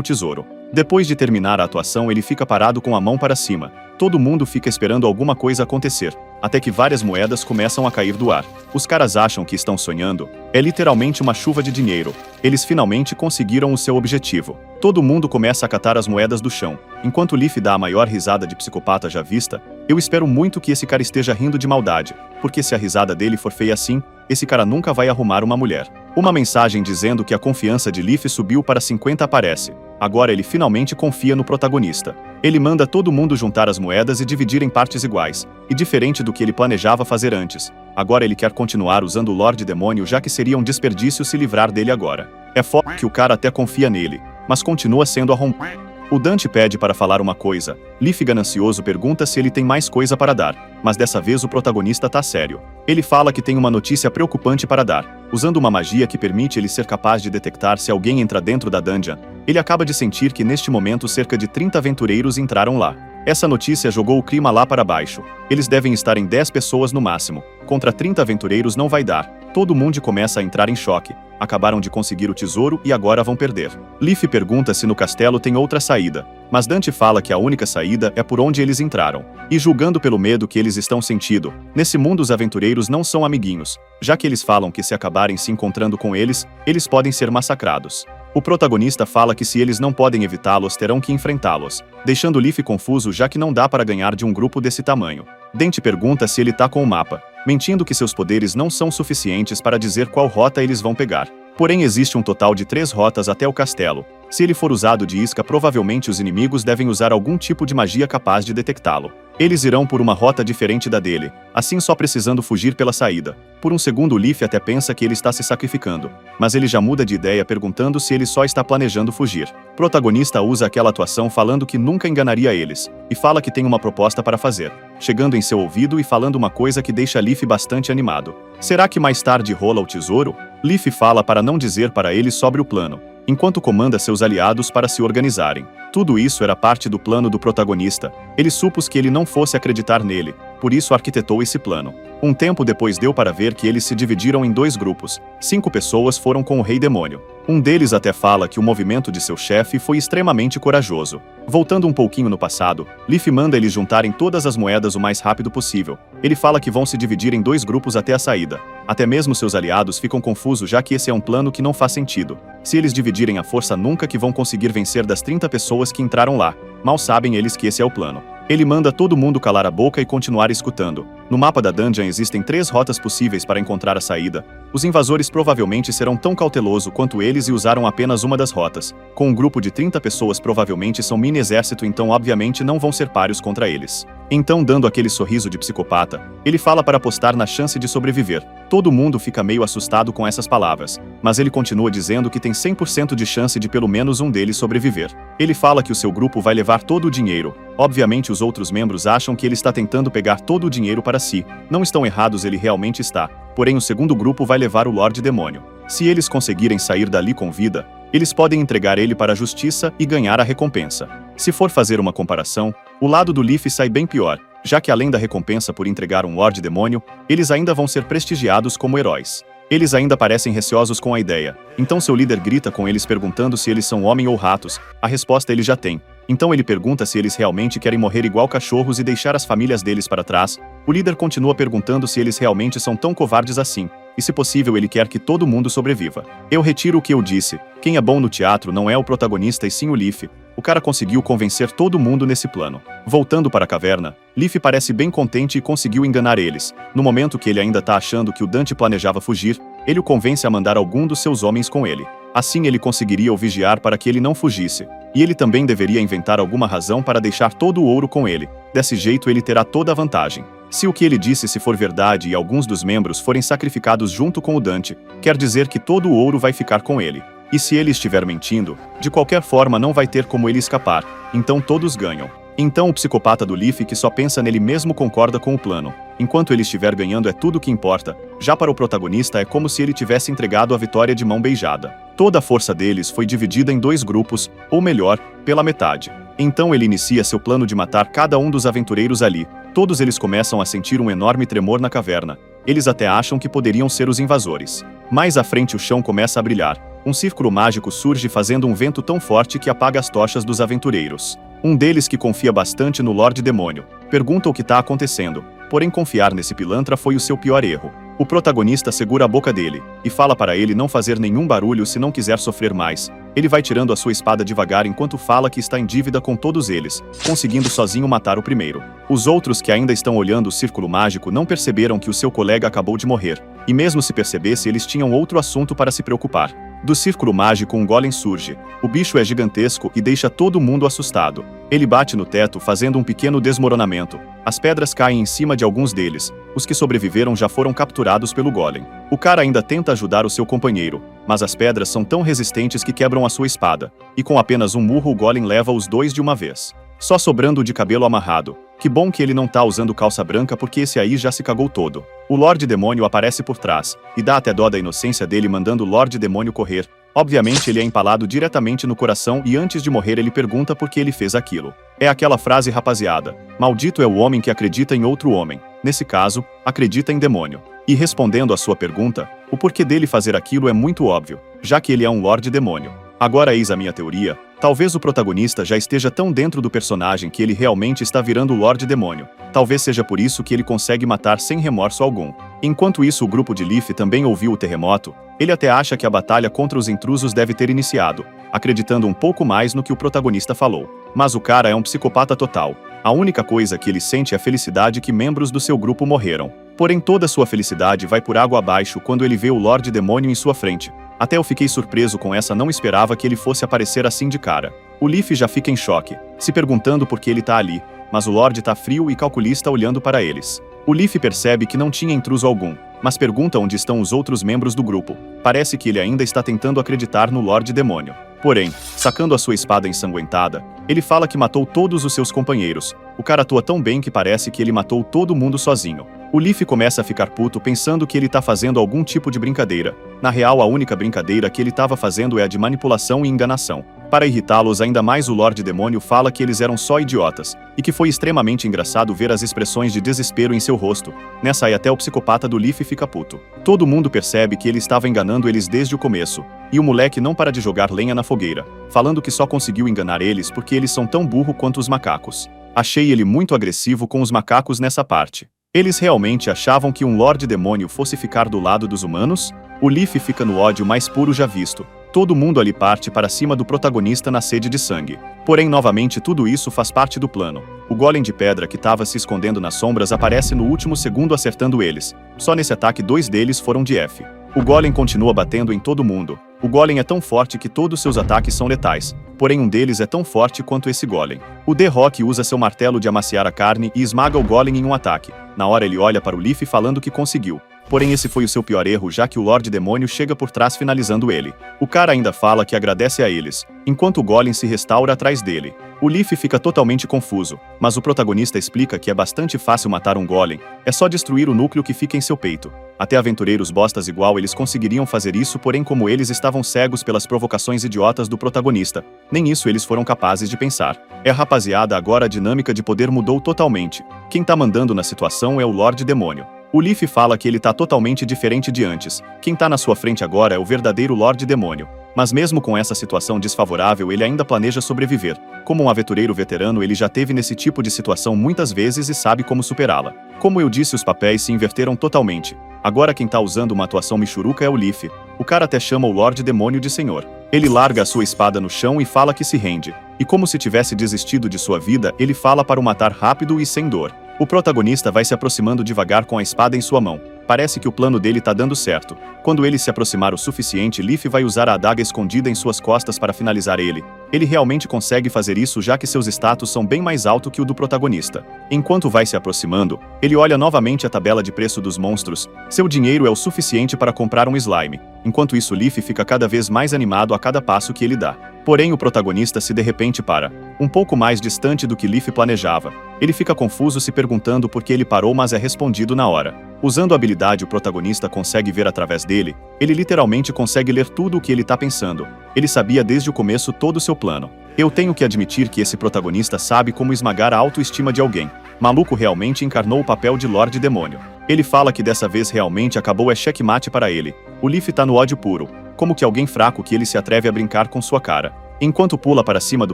tesouro." Depois de terminar a atuação ele fica parado com a mão para cima. Todo mundo fica esperando alguma coisa acontecer, até que várias moedas começam a cair do ar. Os caras acham que estão sonhando. É literalmente uma chuva de dinheiro. Eles finalmente conseguiram o seu objetivo. Todo mundo começa a catar as moedas do chão. Enquanto Leaf dá a maior risada de psicopata já vista, eu espero muito que esse cara esteja rindo de maldade, porque se a risada dele for feia assim, esse cara nunca vai arrumar uma mulher. Uma mensagem dizendo que a confiança de Leaf subiu para 50 aparece. Agora ele finalmente confia no protagonista. Ele manda todo mundo juntar as moedas e dividir em partes iguais, e diferente do que ele planejava fazer antes. Agora ele quer continuar usando o Lorde Demônio, já que seria um desperdício se livrar dele agora. É foda que o cara até confia nele, mas continua sendo arrombado. O Dante pede para falar uma coisa. Leaf ganancioso pergunta se ele tem mais coisa para dar, mas dessa vez o protagonista tá sério. Ele fala que tem uma notícia preocupante para dar. Usando uma magia que permite ele ser capaz de detectar se alguém entra dentro da dungeon, ele acaba de sentir que neste momento cerca de 30 aventureiros entraram lá. Essa notícia jogou o clima lá para baixo. Eles devem estar em 10 pessoas no máximo. Contra 30 aventureiros não vai dar. Todo mundo começa a entrar em choque. Acabaram de conseguir o tesouro e agora vão perder. Leaf pergunta se no castelo tem outra saída, mas Dante fala que a única saída é por onde eles entraram. E julgando pelo medo que eles estão sentindo, nesse mundo os aventureiros não são amiguinhos, já que eles falam que se acabarem se encontrando com eles, eles podem ser massacrados. O protagonista fala que se eles não podem evitá-los, terão que enfrentá-los, deixando Leaf confuso já que não dá para ganhar de um grupo desse tamanho. Dante pergunta se ele tá com o mapa, mentindo que seus poderes não são suficientes para dizer qual rota eles vão pegar. Porém existe um total de 3 rotas até o castelo. Se ele for usado de isca, provavelmente os inimigos devem usar algum tipo de magia capaz de detectá-lo. Eles irão por uma rota diferente da dele, assim só precisando fugir pela saída. Por um segundo Leaf até pensa que ele está se sacrificando, mas ele já muda de ideia perguntando se ele só está planejando fugir. O protagonista usa aquela atuação falando que nunca enganaria eles, e fala que tem uma proposta para fazer, chegando em seu ouvido e falando uma coisa que deixa Leaf bastante animado. Será que mais tarde rola o tesouro? Leaf fala para não dizer para ele sobre o plano, enquanto comanda seus aliados para se organizarem. Tudo isso era parte do plano do protagonista. Ele supôs que ele não fosse acreditar nele, por isso arquitetou esse plano. Um tempo depois deu para ver que eles se dividiram em 2 grupos. 5 pessoas foram com o Rei Demônio. Um deles até fala que o movimento de seu chefe foi extremamente corajoso. Voltando um pouquinho no passado, Leaf manda eles juntarem todas as moedas o mais rápido possível. Ele fala que vão se dividir em 2 grupos até a saída. Até mesmo seus aliados ficam confusos já que esse é um plano que não faz sentido. Se eles dividirem a força nunca que vão conseguir vencer das 30 pessoas que entraram lá. Mal sabem eles que esse é o plano. Ele manda todo mundo calar a boca e continuar escutando. No mapa da dungeon existem 3 rotas possíveis para encontrar a saída. Os invasores provavelmente serão tão cautelosos quanto eles e usaram apenas uma das rotas. Com um grupo de 30 pessoas provavelmente são mini exército, então obviamente não vão ser páreos contra eles. Então, dando aquele sorriso de psicopata, ele fala para apostar na chance de sobreviver. Todo mundo fica meio assustado com essas palavras, mas ele continua dizendo que tem 100% de chance de pelo menos um deles sobreviver. Ele fala que o seu grupo vai levar todo o dinheiro. Obviamente os os outros membros acham que ele está tentando pegar todo o dinheiro para si. Não estão errados, ele realmente está. Porém, o segundo grupo vai levar o Lorde Demônio. Se eles conseguirem sair dali com vida, eles podem entregar ele para a justiça e ganhar a recompensa. Se for fazer uma comparação, o lado do Leaf sai bem pior, já que além da recompensa por entregar um Lorde Demônio, eles ainda vão ser prestigiados como heróis. Eles ainda parecem receosos com a ideia. Então seu líder grita com eles perguntando se eles são homem ou ratos. A resposta ele já tem. Então ele pergunta se eles realmente querem morrer igual cachorros e deixar as famílias deles para trás. O líder continua perguntando se eles realmente são tão covardes assim. E se possível ele quer que todo mundo sobreviva. Eu retiro o que eu disse. Quem é bom no teatro não é o protagonista e sim o Leaf. O cara conseguiu convencer todo mundo nesse plano. Voltando para a caverna, Leaf parece bem contente e conseguiu enganar eles. No momento que ele ainda tá achando que o Dante planejava fugir, ele o convence a mandar algum dos seus homens com ele. Assim ele conseguiria o vigiar para que ele não fugisse. E ele também deveria inventar alguma razão para deixar todo o ouro com ele. Desse jeito ele terá toda a vantagem. Se o que ele disse se for verdade e alguns dos membros forem sacrificados junto com o Dante, quer dizer que todo o ouro vai ficar com ele. E se ele estiver mentindo, de qualquer forma não vai ter como ele escapar, então todos ganham. Então o psicopata do Leaf que só pensa nele mesmo concorda com o plano. Enquanto ele estiver ganhando é tudo o que importa, já para o protagonista é como se ele tivesse entregado a vitória de mão beijada. Toda a força deles foi dividida em 2 grupos, ou melhor, pela metade. Então ele inicia seu plano de matar cada um dos aventureiros ali. Todos eles começam a sentir um enorme tremor na caverna. Eles até acham que poderiam ser os invasores. Mais à frente o chão começa a brilhar. Um círculo mágico surge fazendo um vento tão forte que apaga as tochas dos aventureiros. Um deles, que confia bastante no Lorde Demônio, pergunta o que está acontecendo. Porém, confiar nesse pilantra foi o seu pior erro. O protagonista segura a boca dele e fala para ele não fazer nenhum barulho se não quiser sofrer mais. Ele vai tirando a sua espada devagar enquanto fala que está em dívida com todos eles, conseguindo sozinho matar o primeiro. Os outros que ainda estão olhando o círculo mágico não perceberam que o seu colega acabou de morrer. E mesmo se percebesse, eles tinham outro assunto para se preocupar. Do círculo mágico um golem surge. O bicho é gigantesco e deixa todo mundo assustado. Ele bate no teto fazendo um pequeno desmoronamento. As pedras caem em cima de alguns deles. Os que sobreviveram já foram capturados pelo golem. O cara ainda tenta ajudar o seu companheiro, mas as pedras são tão resistentes que quebram a sua espada. E com apenas um murro o golem leva os 2 de uma vez. Só sobrando o de cabelo amarrado. Que bom que ele não tá usando calça branca porque esse aí já se cagou todo. O Lorde Demônio aparece por trás, e dá até dó da inocência dele mandando o Lorde Demônio correr. Obviamente ele é empalado diretamente no coração e antes de morrer ele pergunta por que ele fez aquilo. É aquela frase, rapaziada. Maldito é o homem que acredita em outro homem. Nesse caso, acredita em demônio. E respondendo à sua pergunta, o porquê dele fazer aquilo é muito óbvio, já que ele é um Lorde Demônio. Agora eis a minha teoria. Talvez o protagonista já esteja tão dentro do personagem que ele realmente está virando o Lorde Demônio. Talvez seja por isso que ele consegue matar sem remorso algum. Enquanto isso, o grupo de Leaf também ouviu o terremoto. Ele até acha que a batalha contra os intrusos deve ter iniciado, acreditando um pouco mais no que o protagonista falou. Mas o cara é um psicopata total. A única coisa que ele sente é a felicidade que membros do seu grupo morreram. Porém toda sua felicidade vai por água abaixo quando ele vê o Lorde Demônio em sua frente. Até eu fiquei surpreso com essa, não esperava que ele fosse aparecer assim de cara. O Leaf já fica em choque, se perguntando por que ele tá ali, mas o Lorde tá frio e calculista olhando para eles. O Leaf percebe que não tinha intruso algum, mas pergunta onde estão os outros membros do grupo. Parece que ele ainda está tentando acreditar no Lorde Demônio. Porém, sacando a sua espada ensanguentada, ele fala que matou todos os seus companheiros. O cara atua tão bem que parece que ele matou todo mundo sozinho. O Leaf começa a ficar puto pensando que ele tá fazendo algum tipo de brincadeira. Na real, a única brincadeira que ele tava fazendo é a de manipulação e enganação. Para irritá-los ainda mais, o Lorde Demônio fala que eles eram só idiotas, e que foi extremamente engraçado ver as expressões de desespero em seu rosto. Nessa aí até o psicopata do Leaf fica puto. Todo mundo percebe que ele estava enganando eles desde o começo, e o moleque não para de jogar lenha na fogueira, falando que só conseguiu enganar eles porque eles são tão burro quanto os macacos. Achei ele muito agressivo com os macacos nessa parte. Eles realmente achavam que um Lorde Demônio fosse ficar do lado dos humanos? O Leaf fica no ódio mais puro já visto. Todo mundo ali parte para cima do protagonista na sede de sangue. Porém, novamente, tudo isso faz parte do plano. O golem de pedra que estava se escondendo nas sombras aparece no último segundo acertando eles. Só nesse ataque 2 deles foram de F. O golem continua batendo em todo mundo. O golem é tão forte que todos seus ataques são letais. Porém, um deles é tão forte quanto esse golem. O The Rock usa seu martelo de amaciar a carne e esmaga o golem em um ataque. Na hora ele olha para o Leaf falando que conseguiu. Porém esse foi o seu pior erro, já que o Lorde Demônio chega por trás finalizando ele. O cara ainda fala que agradece a eles, enquanto o golem se restaura atrás dele. O Leaf fica totalmente confuso, mas o protagonista explica que é bastante fácil matar um golem, é só destruir o núcleo que fica em seu peito. Até aventureiros bostas igual eles conseguiriam fazer isso, porém como eles estavam cegos pelas provocações idiotas do protagonista, nem isso eles foram capazes de pensar. Rapaziada, agora a dinâmica de poder mudou totalmente. Quem tá mandando na situação é o Lorde Demônio. O Leaf fala que ele tá totalmente diferente de antes. Quem tá na sua frente agora é o verdadeiro Lorde Demônio. Mas mesmo com essa situação desfavorável, ele ainda planeja sobreviver. Como um aventureiro veterano, ele já teve nesse tipo de situação muitas vezes e sabe como superá-la. Como eu disse, os papéis se inverteram totalmente. Agora quem tá usando uma atuação michuruca é o Leaf. O cara até chama o Lorde Demônio de Senhor. Ele larga a sua espada no chão e fala que se rende. E como se tivesse desistido de sua vida, ele fala para o matar rápido e sem dor. O protagonista vai se aproximando devagar com a espada em sua mão. Parece que o plano dele tá dando certo. Quando ele se aproximar o suficiente, Leaf vai usar a adaga escondida em suas costas para finalizar ele. Ele realmente consegue fazer isso, já que seus status são bem mais altos que o do protagonista. Enquanto vai se aproximando, ele olha novamente a tabela de preço dos monstros. Seu dinheiro é o suficiente para comprar um slime. Enquanto isso, Leaf fica cada vez mais animado a cada passo que ele dá. Porém, o protagonista se de repente para, um pouco mais distante do que Leaf planejava. Ele fica confuso, se perguntando por que ele parou, mas é respondido na hora. Usando a habilidade, o protagonista consegue ver através dele. Ele literalmente consegue ler tudo o que ele tá pensando. Ele sabia desde o começo todo o seu plano. Eu tenho que admitir que esse protagonista sabe como esmagar a autoestima de alguém. Maluco realmente encarnou o papel de Lorde Demônio. Ele fala que dessa vez realmente acabou, checkmate para ele. O Leaf tá no ódio puro. Como que alguém fraco que ele se atreve a brincar com sua cara. Enquanto pula para cima do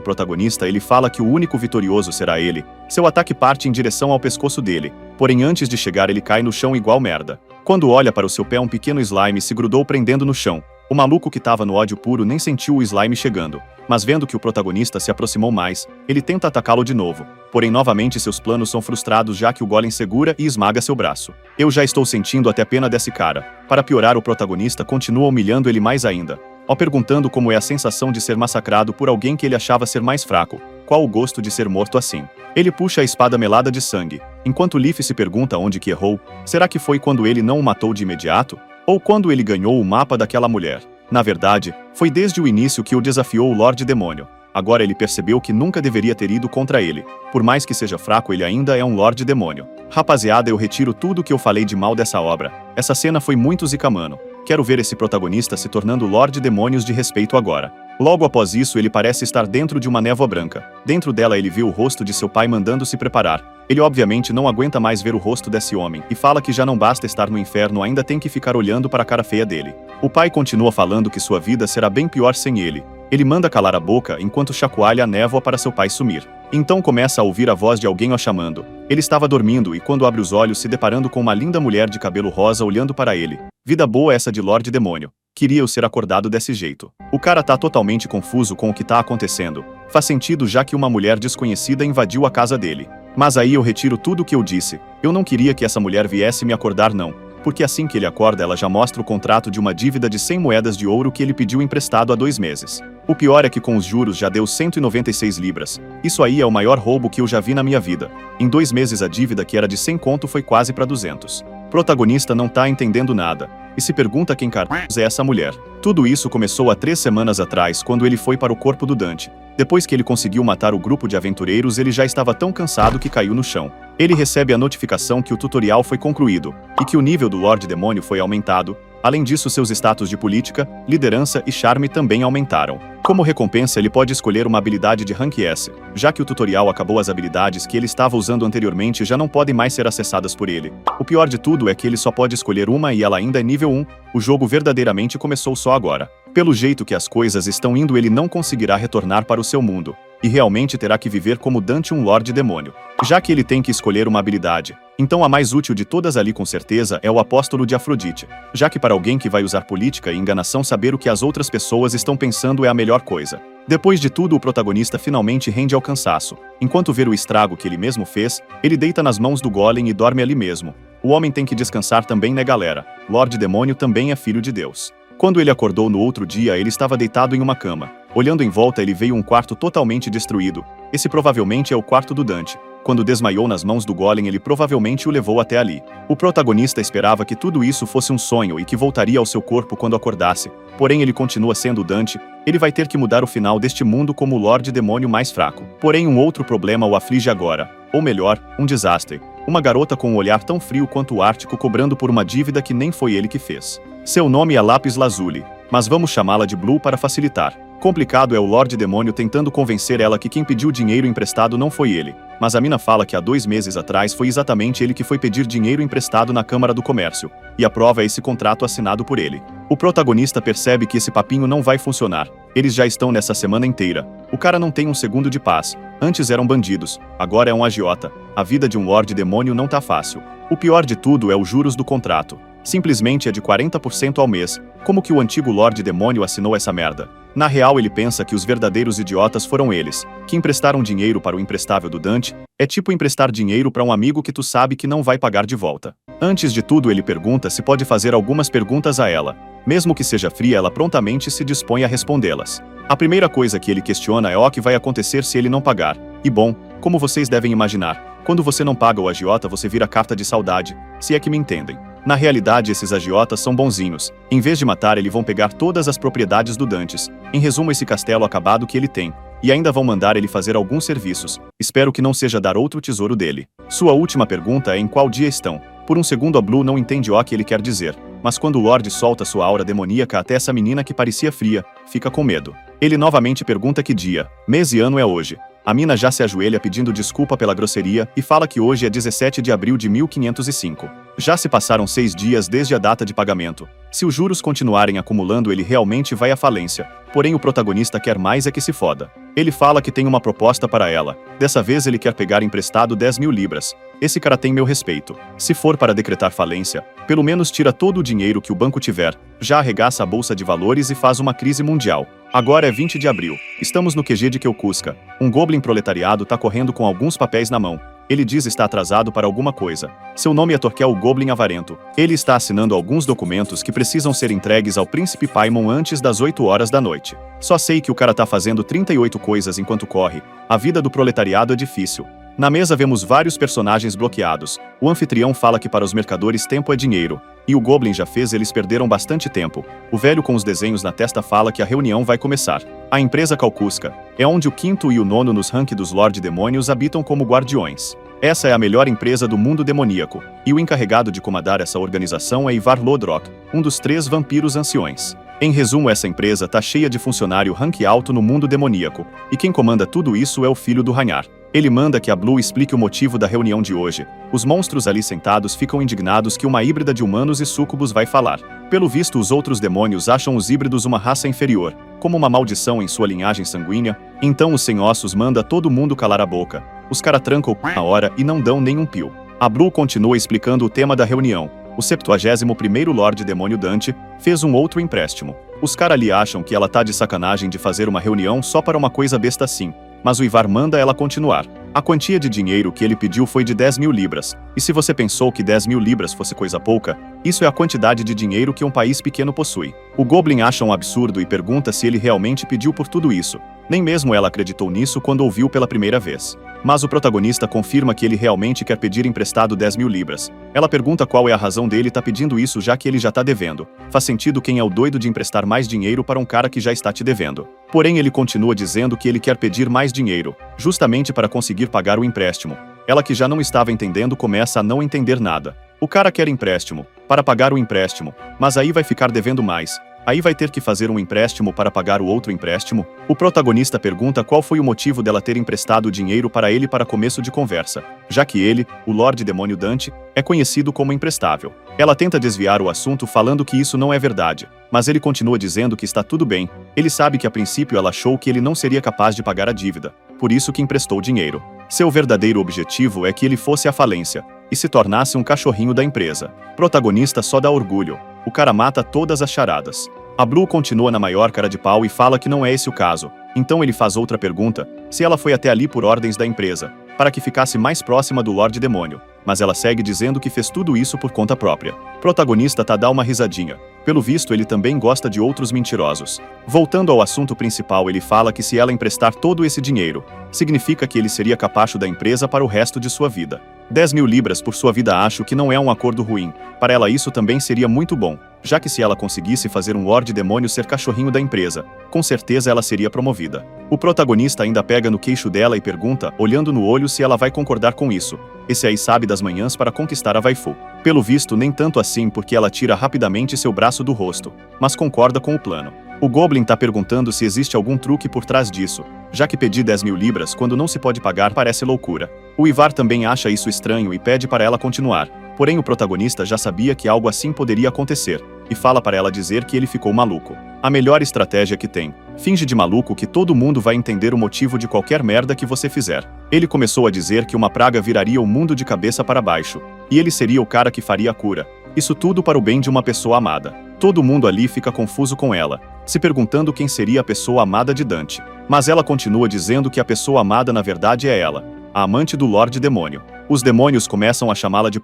protagonista, ele fala que o único vitorioso será ele. Seu ataque parte em direção ao pescoço dele. Porém, antes de chegar, ele cai no chão igual merda. Quando olha para o seu pé, um pequeno slime se grudou prendendo no chão. O maluco que tava no ódio puro nem sentiu o slime chegando. Mas vendo que o protagonista se aproximou mais, ele tenta atacá-lo de novo. Porém, novamente seus planos são frustrados, já que o golem segura e esmaga seu braço. Eu já estou sentindo até pena desse cara. Para piorar, o protagonista continua humilhando ele mais ainda. Ao perguntando como é a sensação de ser massacrado por alguém que ele achava ser mais fraco. Qual o gosto de ser morto assim? Ele puxa a espada melada de sangue. Enquanto Leaf se pergunta onde que errou, será que foi quando ele não o matou de imediato? Ou quando ele ganhou o mapa daquela mulher? Na verdade, foi desde o início que o desafiou o Lorde Demônio. Agora ele percebeu que nunca deveria ter ido contra ele. Por mais que seja fraco, ele ainda é um Lorde Demônio. Rapaziada, eu retiro tudo que eu falei de mal dessa obra. Essa cena foi muito zica, mano. Quero ver esse protagonista se tornando Lorde Demônios de respeito agora. Logo após isso, ele parece estar dentro de uma névoa branca. Dentro dela, ele vê o rosto de seu pai mandando se preparar. Ele obviamente não aguenta mais ver o rosto desse homem e fala que já não basta estar no inferno, ainda tem que ficar olhando para a cara feia dele. O pai continua falando que sua vida será bem pior sem ele. Ele manda calar a boca enquanto chacoalha a névoa para seu pai sumir. Então começa a ouvir a voz de alguém o chamando. Ele estava dormindo e quando abre os olhos, se deparando com uma linda mulher de cabelo rosa olhando para ele. Vida boa essa de Lorde Demônio. Queria eu ser acordado desse jeito. O cara tá totalmente confuso com o que tá acontecendo. Faz sentido, já que uma mulher desconhecida invadiu a casa dele. Mas aí eu retiro tudo o que eu disse. Eu não queria que essa mulher viesse me acordar não. Porque assim que ele acorda, ela já mostra o contrato de uma dívida de 100 moedas de ouro que ele pediu emprestado há 2 meses. O pior é que com os juros já deu 196 libras. Isso aí é o maior roubo que eu já vi na minha vida. Em 2 meses a dívida que era de 100 conto foi quase para 200. Protagonista não tá entendendo nada. E se pergunta quem caralho é essa mulher. Tudo isso começou há 3 semanas atrás, quando ele foi para o corpo do Dante. Depois que ele conseguiu matar o grupo de aventureiros, ele já estava tão cansado que caiu no chão. Ele recebe a notificação que o tutorial foi concluído, e que o nível do Lorde Demônio foi aumentado. Além disso, seus status de política, liderança e charme também aumentaram. Como recompensa, ele pode escolher uma habilidade de Rank S. Já que o tutorial acabou, as habilidades que ele estava usando anteriormente já não podem mais ser acessadas por ele. O pior de tudo é que ele só pode escolher uma e ela ainda é nível 1. O jogo verdadeiramente começou só agora. Pelo jeito que as coisas estão indo, ele não conseguirá retornar para o seu mundo. E realmente terá que viver como Dante, um Lorde Demônio. Já que ele tem que escolher uma habilidade. Então a mais útil de todas ali com certeza é o Apóstolo de Afrodite. Já que para alguém que vai usar política e enganação, saber o que as outras pessoas estão pensando é a melhor coisa. Depois de tudo, o protagonista finalmente rende ao cansaço. Enquanto vê o estrago que ele mesmo fez, ele deita nas mãos do golem e dorme ali mesmo. O homem tem que descansar também, né, galera? Lorde Demônio também é filho de Deus. Quando ele acordou no outro dia, ele estava deitado em uma cama. Olhando em volta, ele veio um quarto totalmente destruído. Esse provavelmente é o quarto do Dante. quando desmaiou nas mãos do Golem, ele provavelmente o levou até ali. O protagonista esperava que tudo isso fosse um sonho e que voltaria ao seu corpo quando acordasse, porém ele continua sendo o Dante. Ele vai ter que mudar o final deste mundo como o Lorde Demônio mais fraco. Porém um outro problema o aflige agora, ou melhor, um desastre. Uma garota com um olhar tão frio quanto o Ártico cobrando por uma dívida que nem foi ele que fez. Seu nome é Lápis Lazuli, mas vamos chamá-la de Blue para facilitar. Complicado é o Lorde Demônio tentando convencer ela que quem pediu dinheiro emprestado não foi ele, mas a mina fala que há 2 meses atrás foi exatamente ele que foi pedir dinheiro emprestado na Câmara do Comércio, e a prova é esse contrato assinado por ele. O protagonista percebe que esse papinho não vai funcionar. Eles já estão nessa semana inteira. O cara não tem um segundo de paz. Antes eram bandidos, agora é um agiota. A vida de um Lorde Demônio não tá fácil. O pior de tudo é os juros do contrato. Simplesmente é de 40% ao mês. Como que o antigo Lorde Demônio assinou essa merda? Na real ele pensa que os verdadeiros idiotas foram eles, que emprestaram dinheiro para o imprestável do Dante. É tipo emprestar dinheiro para um amigo que tu sabe que não vai pagar de volta. Antes de tudo ele pergunta se pode fazer algumas perguntas a ela. Mesmo que seja fria, ela prontamente se dispõe a respondê-las. A primeira coisa que ele questiona é o que vai acontecer se ele não pagar. E bom, como vocês devem imaginar, quando você não paga o agiota você vira carta de saudade, se é que me entendem. Na realidade esses agiotas são bonzinhos. Em vez de matar ele vão pegar todas as propriedades do Dantes, em resumo esse castelo acabado que ele tem, e ainda vão mandar ele fazer alguns serviços. Espero que não seja dar outro tesouro dele. Sua última pergunta é em qual dia estão. Por um segundo a Blue não entende o que ele quer dizer, mas quando o Lorde solta sua aura demoníaca até essa menina que parecia fria, fica com medo. Ele novamente pergunta que dia, mês e ano é hoje. A mina já se ajoelha pedindo desculpa pela grosseria e fala que hoje é 17 de abril de 1505. Já se passaram 6 dias desde a data de pagamento. Se os juros continuarem acumulando ele realmente vai à falência. Porém o protagonista quer mais é que se foda. Ele fala que tem uma proposta para ela. Dessa vez ele quer pegar emprestado 10.000 libras. Esse cara tem meu respeito. Se for para decretar falência, pelo menos tira todo o dinheiro que o banco tiver, já arregaça a bolsa de valores e faz uma crise mundial. Agora é 20 de abril. Estamos no QG de Kelkuska. Um goblin proletariado tá correndo com alguns papéis na mão. Ele diz estar atrasado para alguma coisa. Seu nome é Torquel, o Goblin Avarento. Ele está assinando alguns documentos que precisam ser entregues ao Príncipe Paimon antes das 8 horas da noite. Só sei que o cara tá fazendo 38 coisas enquanto corre. A vida do proletariado é difícil. Na mesa vemos vários personagens bloqueados. O anfitrião fala que para os mercadores tempo é dinheiro. E o Goblin já fez eles perderam bastante tempo. O velho com os desenhos na testa fala que a reunião vai começar. A empresa Kelkuska é onde o 5º e o 9º nos ranks dos Lorde Demônios habitam como guardiões. Essa é a melhor empresa do mundo demoníaco. E o encarregado de comandar essa organização é Ivar Lodrok, um dos 3 vampiros anciões. Em resumo, essa empresa tá cheia de funcionário rank alto no mundo demoníaco. E quem comanda tudo isso é o filho do Ragnar. Ele manda que a Blue explique o motivo da reunião de hoje. Os monstros ali sentados ficam indignados que uma híbrida de humanos e súcubos vai falar. Pelo visto, os outros demônios acham os híbridos uma raça inferior, como uma maldição em sua linhagem sanguínea. Então o Sem Ossos manda todo mundo calar a boca. Os cara trancam na hora e não dão nenhum pio. A Blue continua explicando o tema da reunião. O 71º Lorde Demônio Dante fez um outro empréstimo. Os cara ali acham que ela tá de sacanagem de fazer uma reunião só para uma coisa besta assim. Mas o Ivar manda ela continuar. A quantia de dinheiro que ele pediu foi de 10.000 libras. E se você pensou que 10.000 libras fosse coisa pouca, isso é a quantidade de dinheiro que um país pequeno possui. O Goblin acha um absurdo e pergunta se ele realmente pediu por tudo isso. Nem mesmo ela acreditou nisso quando ouviu pela primeira vez. Mas o protagonista confirma que ele realmente quer pedir emprestado 10.000 libras. Ela pergunta qual é a razão dele tá pedindo isso já que ele já tá devendo. Faz sentido quem é o doido de emprestar mais dinheiro para um cara que já está te devendo. Porém ele continua dizendo que ele quer pedir mais dinheiro, justamente para conseguir pagar o empréstimo. Ela que já não estava entendendo começa a não entender nada. O cara quer empréstimo, para pagar o empréstimo, mas aí vai ficar devendo mais. Aí vai ter que fazer um empréstimo para pagar o outro empréstimo? O protagonista pergunta qual foi o motivo dela ter emprestado o dinheiro para ele para começo de conversa, já que ele, o Lorde Demônio Dante, é conhecido como imprestável. Ela tenta desviar o assunto falando que isso não é verdade, mas ele continua dizendo que está tudo bem. Ele sabe que a princípio ela achou que ele não seria capaz de pagar a dívida, por isso que emprestou dinheiro. Seu verdadeiro objetivo é que ele fosse à falência e se tornasse um cachorrinho da empresa. Protagonista só dá orgulho. O cara mata todas as charadas. A Blue continua na maior cara de pau e fala que não é esse o caso. Então ele faz outra pergunta, se ela foi até ali por ordens da empresa, para que ficasse mais próxima do Lorde Demônio. mas ela segue dizendo que fez tudo isso por conta própria. Protagonista tá dá uma risadinha. Pelo visto ele também gosta de outros mentirosos. Voltando ao assunto principal, ele fala que se ela emprestar todo esse dinheiro, significa que ele seria capacho da empresa para o resto de sua vida. 10.000 libras por sua vida. Acho que não é um acordo ruim. Para ela isso também seria muito bom, já que se ela conseguisse fazer um Lorde Demônio ser cachorrinho da empresa, com certeza ela seria promovida. O protagonista ainda pega no queixo dela e pergunta, olhando no olho, se ela vai concordar com isso. Esse aí sabe das manhãs para conquistar a waifu. Pelo visto nem tanto assim, porque ela tira rapidamente seu braço do rosto, mas concorda com o plano. O Goblin tá perguntando se existe algum truque por trás disso, já que pedir 10.000 libras quando não se pode pagar parece loucura. O Ivar também acha isso estranho e pede para ela continuar, porém o protagonista já sabia que algo assim poderia acontecer, e fala para ela dizer que ele ficou maluco. A melhor estratégia que tem. Finge de maluco que todo mundo vai entender o motivo de qualquer merda que você fizer. Ele começou a dizer que uma praga viraria o mundo de cabeça para baixo, e ele seria o cara que faria a cura. Isso tudo para o bem de uma pessoa amada. Todo mundo ali fica confuso com ela, se perguntando quem seria a pessoa amada de Dante. Mas ela continua dizendo que a pessoa amada na verdade é ela, a amante do Lorde Demônio. Os demônios começam a chamá-la de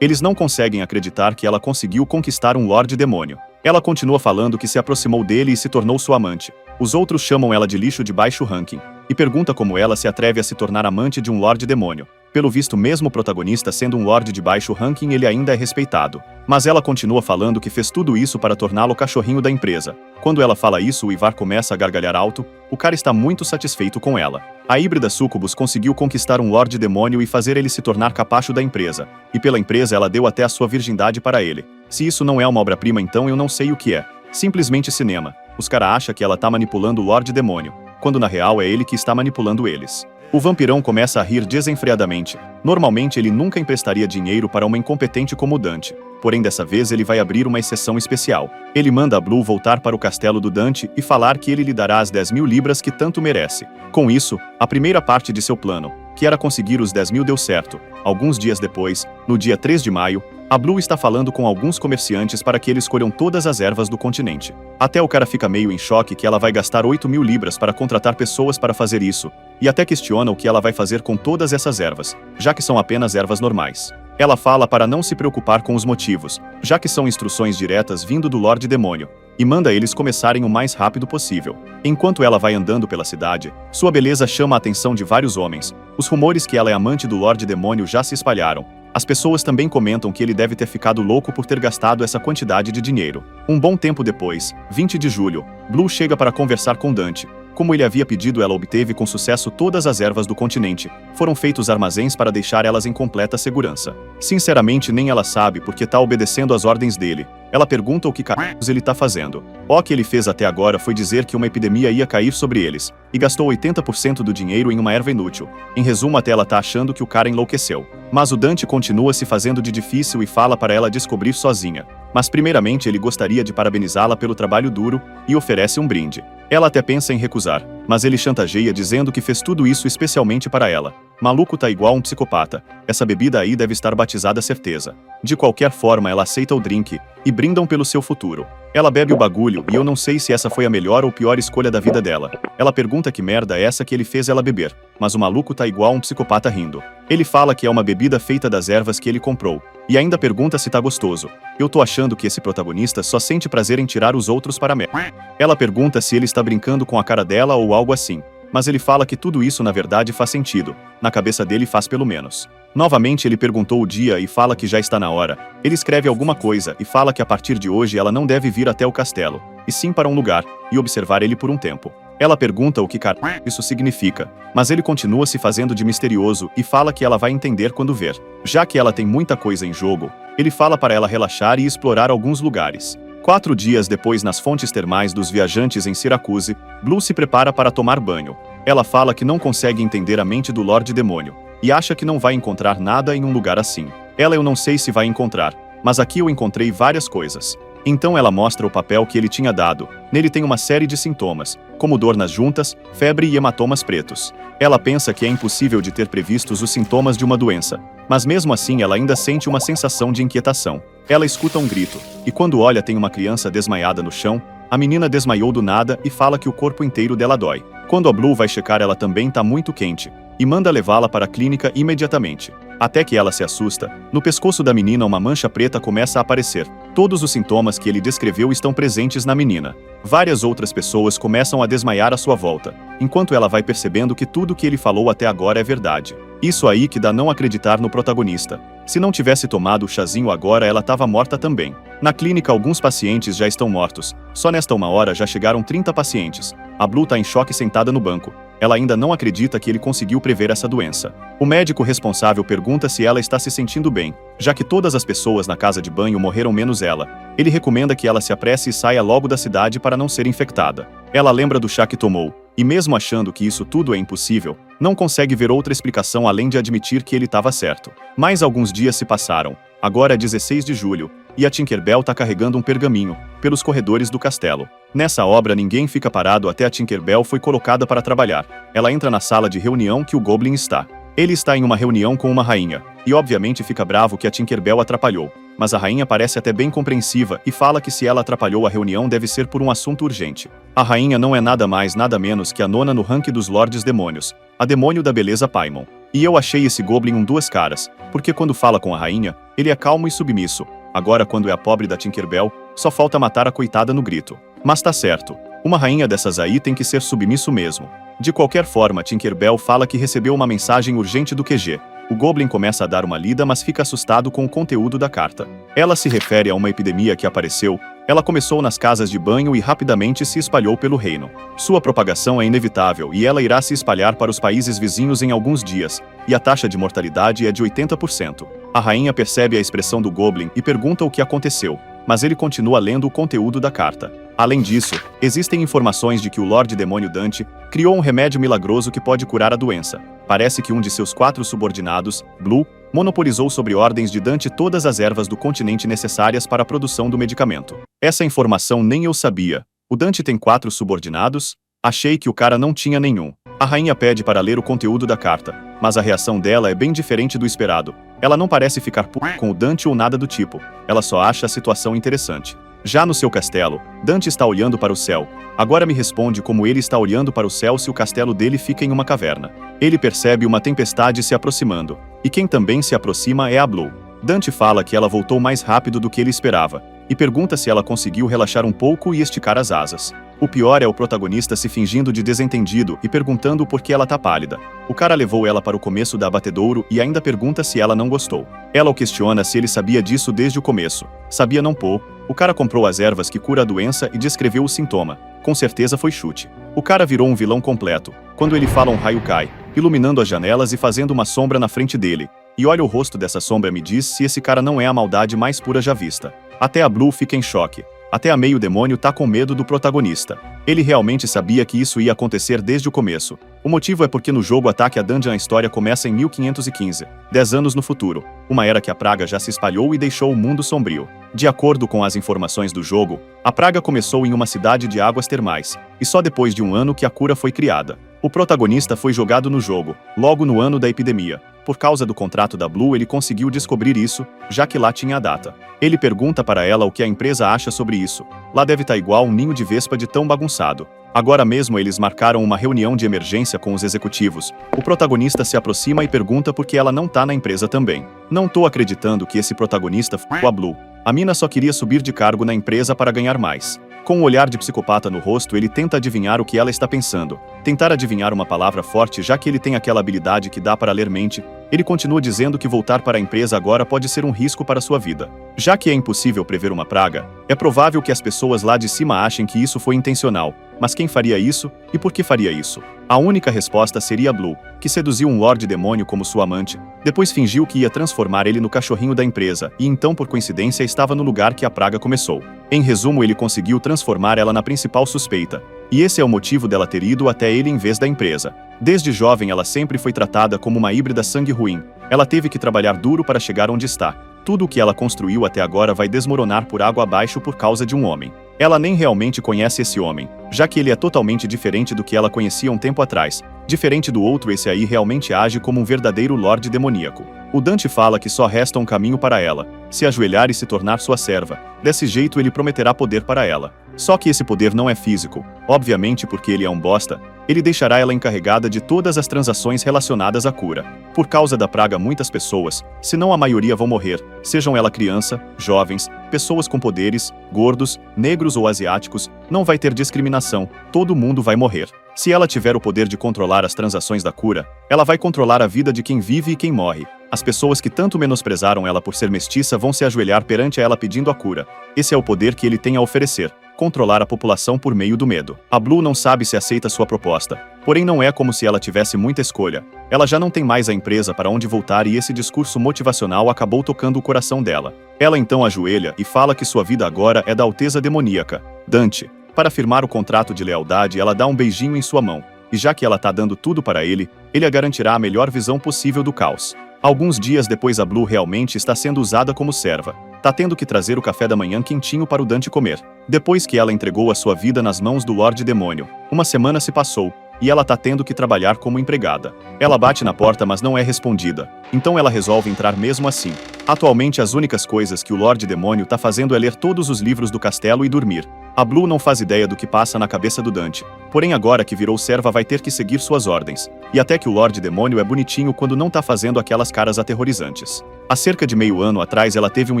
Eles não conseguem acreditar que ela conseguiu conquistar um Lorde Demônio. Ela continua falando que se aproximou dele e se tornou sua amante. Os outros chamam ela de lixo de baixo ranking, e pergunta como ela se atreve a se tornar amante de um Lorde Demônio. Pelo visto, mesmo o protagonista sendo um Lorde de baixo ranking, ele ainda é respeitado. Mas ela continua falando que fez tudo isso para torná-lo cachorrinho da empresa. Quando ela fala isso, o Ivar começa a gargalhar alto. O cara está muito satisfeito com ela. A híbrida Sucubus conseguiu conquistar um Lorde Demônio e fazer ele se tornar capacho da empresa. E pela empresa ela deu até a sua virgindade para ele. Se isso não é uma obra-prima, então eu não sei o que é. Simplesmente cinema. Os cara acham que ela tá manipulando o Lorde Demônio, quando na real é ele que está manipulando eles. O vampirão começa a rir desenfreadamente. Normalmente ele nunca emprestaria dinheiro para uma incompetente como Dante, porém dessa vez ele vai abrir uma exceção especial. Ele manda a Blue voltar para o castelo do Dante e falar que ele lhe dará as 10.000 libras que tanto merece. Com isso, a primeira parte de seu plano, que era conseguir os 10.000, deu certo. Alguns dias depois, no dia 3 de maio, a Blue está falando com alguns comerciantes para que eles escolham todas as ervas do continente. Até o cara fica meio em choque que ela vai gastar 8.000 libras para contratar pessoas para fazer isso, e até questiona o que ela vai fazer com todas essas ervas, já que são apenas ervas normais. Ela fala para não se preocupar com os motivos, já que são instruções diretas vindo do Lorde Demônio, e manda eles começarem o mais rápido possível. Enquanto ela vai andando pela cidade, sua beleza chama a atenção de vários homens. Os rumores que ela é amante do Lorde Demônio já se espalharam. As pessoas também comentam que ele deve ter ficado louco por ter gastado essa quantidade de dinheiro. Um bom tempo depois, 20 de julho, Blue chega para conversar com Dante. Como ele havia pedido, ela obteve com sucesso todas as ervas do continente. Foram feitos armazéns para deixar elas em completa segurança. Sinceramente, nem ela sabe porque tá obedecendo às ordens dele. Ela pergunta o que caralhos ele tá fazendo. O que ele fez até agora foi dizer que uma epidemia ia cair sobre eles, e gastou 80% do dinheiro em uma erva inútil. Em resumo, até ela tá achando que o cara enlouqueceu. Mas o Dante continua se fazendo de difícil e fala para ela descobrir sozinha. Mas primeiramente ele gostaria de parabenizá-la pelo trabalho duro, e oferece um brinde. Ela até pensa em recusar, mas ele chantageia dizendo que fez tudo isso especialmente para ela. Maluco tá igual um psicopata. Essa bebida aí deve estar batizada certeza. De qualquer forma, ela aceita o drink, e brindam pelo seu futuro. Ela bebe o bagulho, e eu não sei se essa foi a melhor ou pior escolha da vida dela. Ela pergunta que merda é essa que ele fez ela beber, mas o maluco tá igual um psicopata rindo. Ele fala que é uma bebida feita das ervas que ele comprou, e ainda pergunta se tá gostoso. Eu tô achando que esse protagonista só sente prazer em tirar os outros para merda. Ela pergunta se ele está brincando com a cara dela ou algo assim, mas ele fala que tudo isso na verdade faz sentido. Na cabeça dele faz pelo menos. Novamente ele perguntou o dia e fala que já está na hora. Ele escreve alguma coisa e fala que a partir de hoje ela não deve vir até o castelo, e sim para um lugar, e observar ele por um tempo. Ela pergunta o que isso significa, mas ele continua se fazendo de misterioso e fala que ela vai entender quando ver. Já que ela tem muita coisa em jogo, ele fala para ela relaxar e explorar alguns lugares. 4 dias depois, nas fontes termais dos viajantes em Syracuse, Blue se prepara para tomar banho. Ela fala que não consegue entender a mente do Lorde Demônio, e acha que não vai encontrar nada em um lugar assim. Eu não sei se vai encontrar, mas aqui eu encontrei várias coisas. Então ela mostra o papel que ele tinha dado. Nele tem uma série de sintomas, como dor nas juntas, febre e hematomas pretos. Ela pensa que é impossível de ter previstos os sintomas de uma doença, mas mesmo assim ela ainda sente uma sensação de inquietação. Ela escuta um grito, e quando olha tem uma criança desmaiada no chão. A menina desmaiou do nada e fala que o corpo inteiro dela dói. Quando a Blue vai checar, ela também tá muito quente, e manda levá-la para a clínica imediatamente. Até que ela se assusta, no pescoço da menina uma mancha preta começa a aparecer. Todos os sintomas que ele descreveu estão presentes na menina. Várias outras pessoas começam a desmaiar à sua volta, enquanto ela vai percebendo que tudo que ele falou até agora é verdade. Isso aí que dá não acreditar no protagonista. Se não tivesse tomado o chazinho agora, ela estava morta também. Na clínica, alguns pacientes já estão mortos. Só nesta 1 hora já chegaram 30 pacientes. A Blue tá em choque sentada no banco. Ela ainda não acredita que ele conseguiu prever essa doença. O médico responsável pergunta se ela está se sentindo bem, já que todas as pessoas na casa de banho morreram menos ela. Ele recomenda que ela se apresse e saia logo da cidade para não ser infectada. Ela lembra do chá que tomou, e mesmo achando que isso tudo é impossível, não consegue ver outra explicação além de admitir que ele estava certo. Mais alguns dias se passaram. Agora é 16 de julho, e a Tinkerbell está carregando um pergaminho pelos corredores do castelo. Nessa obra ninguém fica parado até a Tinkerbell foi colocada para trabalhar. Ela entra na sala de reunião que o Goblin está. Ele está em uma reunião com uma rainha, e obviamente fica bravo que a Tinkerbell atrapalhou. Mas a rainha parece até bem compreensiva e fala que se ela atrapalhou a reunião deve ser por um assunto urgente. A rainha não é nada mais nada menos que a 9ª no ranking dos Lordes Demônios, a demônio da beleza Paimon. E eu achei esse Goblin um duas caras, porque quando fala com a rainha, ele é calmo e submisso. Agora quando é a pobre da Tinkerbell, só falta matar a coitada no grito. Mas tá certo, uma rainha dessas aí tem que ser submisso mesmo. De qualquer forma, Tinkerbell fala que recebeu uma mensagem urgente do QG. O Goblin começa a dar uma lida, mas fica assustado com o conteúdo da carta. Ela se refere a uma epidemia que apareceu. Ela começou nas casas de banho e rapidamente se espalhou pelo reino. Sua propagação é inevitável e ela irá se espalhar para os países vizinhos em alguns dias, e a taxa de mortalidade é de 80%. A rainha percebe a expressão do Goblin e pergunta o que aconteceu, mas ele continua lendo o conteúdo da carta. Além disso, existem informações de que o Lorde Demônio Dante criou um remédio milagroso que pode curar a doença. Parece que um de seus 4 subordinados, Blue, monopolizou sobre ordens de Dante todas as ervas do continente necessárias para a produção do medicamento. Essa informação nem eu sabia. O Dante tem 4 subordinados? Achei que o cara não tinha nenhum. A rainha pede para ler o conteúdo da carta, mas a reação dela é bem diferente do esperado. Ela não parece ficar puta com o Dante ou nada do tipo. Ela só acha a situação interessante. Já no seu castelo, Dante está olhando para o céu. Agora me responde como ele está olhando para o céu se o castelo dele fica em uma caverna. Ele percebe uma tempestade se aproximando, e quem também se aproxima é a Blue. Dante fala que ela voltou mais rápido do que ele esperava, e pergunta se ela conseguiu relaxar um pouco e esticar as asas. O pior é o protagonista se fingindo de desentendido e perguntando por que ela tá pálida. O cara levou ela para o começo da abatedouro e ainda pergunta se ela não gostou. Ela o questiona se ele sabia disso desde o começo. Sabia não pô. O cara comprou as ervas que cura a doença e descreveu o sintoma. Com certeza foi chute. O cara virou um vilão completo. Quando ele fala um raio cai, iluminando as janelas e fazendo uma sombra na frente dele. E olha o rosto dessa sombra me diz se esse cara não é a maldade mais pura já vista. Até a Blue fica em choque. Até a meio demônio tá com medo do protagonista. Ele realmente sabia que isso ia acontecer desde o começo. O motivo é porque no jogo Ataque a Dungeon a história começa em 1515, 10 anos no futuro, uma era que a praga já se espalhou e deixou o mundo sombrio. De acordo com as informações do jogo, a praga começou em uma cidade de águas termais, e só depois de um ano que a cura foi criada. O protagonista foi jogado no jogo, logo no ano da epidemia. Por causa do contrato da Blue ele conseguiu descobrir isso, já que lá tinha a data. Ele pergunta para ela o que a empresa acha sobre isso. Lá deve estar igual um ninho de vespa de tão bagunçado. Agora mesmo eles marcaram uma reunião de emergência com os executivos. O protagonista se aproxima e pergunta por que ela não tá na empresa também. Não tô acreditando que esse protagonista f***o a Blue. A mina só queria subir de cargo na empresa para ganhar mais. Com um olhar de psicopata no rosto ele tenta adivinhar o que ela está pensando. Tentar adivinhar uma palavra forte já que ele tem aquela habilidade que dá para ler mente. Ele continua dizendo que voltar para a empresa agora pode ser um risco para sua vida. Já que é impossível prever uma praga, é provável que as pessoas lá de cima achem que isso foi intencional. Mas quem faria isso? E por que faria isso? A única resposta seria a Blue, que seduziu um Lorde Demônio como sua amante, depois fingiu que ia transformar ele no cachorrinho da empresa e então por coincidência estava no lugar que a praga começou. Em resumo, ele conseguiu transformar ela na principal suspeita. E esse é o motivo dela ter ido até ele em vez da empresa. Desde jovem ela sempre foi tratada como uma híbrida sangue ruim. Ela teve que trabalhar duro para chegar onde está. Tudo o que ela construiu até agora vai desmoronar por água abaixo por causa de um homem. Ela nem realmente conhece esse homem, já que ele é totalmente diferente do que ela conhecia um tempo atrás. Diferente do outro, esse aí realmente age como um verdadeiro Lorde demoníaco. O Dante fala que só resta um caminho para ela: se ajoelhar e se tornar sua serva. Desse jeito ele prometerá poder para ela. Só que esse poder não é físico, obviamente porque ele é um bosta. Ele deixará ela encarregada de todas as transações relacionadas à cura. Por causa da praga, muitas pessoas, se não a maioria, vão morrer, sejam ela criança, jovens, pessoas com poderes, gordos, negros ou asiáticos, não vai ter discriminação, todo mundo vai morrer. Se ela tiver o poder de controlar as transações da cura, ela vai controlar a vida de quem vive e quem morre. As pessoas que tanto menosprezaram ela por ser mestiça vão se ajoelhar perante ela pedindo a cura. Esse é o poder que ele tem a oferecer. Controlar a população por meio do medo. A Blue não sabe se aceita sua proposta. Porém, não é como se ela tivesse muita escolha. Ela já não tem mais a empresa para onde voltar e esse discurso motivacional acabou tocando o coração dela. Ela então ajoelha e fala que sua vida agora é da alteza demoníaca, Dante. Para firmar o contrato de lealdade, ela dá um beijinho em sua mão. E já que ela tá dando tudo para ele a garantirá a melhor visão possível do caos. Alguns dias depois, a Blue realmente está sendo usada como serva. Tá tendo que trazer o café da manhã quentinho para o Dante comer. Depois que ela entregou a sua vida nas mãos do Lorde Demônio, uma semana se passou, e ela tá tendo que trabalhar como empregada. Ela bate na porta, mas não é respondida. Então ela resolve entrar mesmo assim. Atualmente, as únicas coisas que o Lorde Demônio tá fazendo é ler todos os livros do castelo e dormir. A Blue não faz ideia do que passa na cabeça do Dante. Porém, agora que virou serva, vai ter que seguir suas ordens. E até que o Lorde Demônio é bonitinho quando não tá fazendo aquelas caras aterrorizantes. Há cerca de meio ano atrás, ela teve um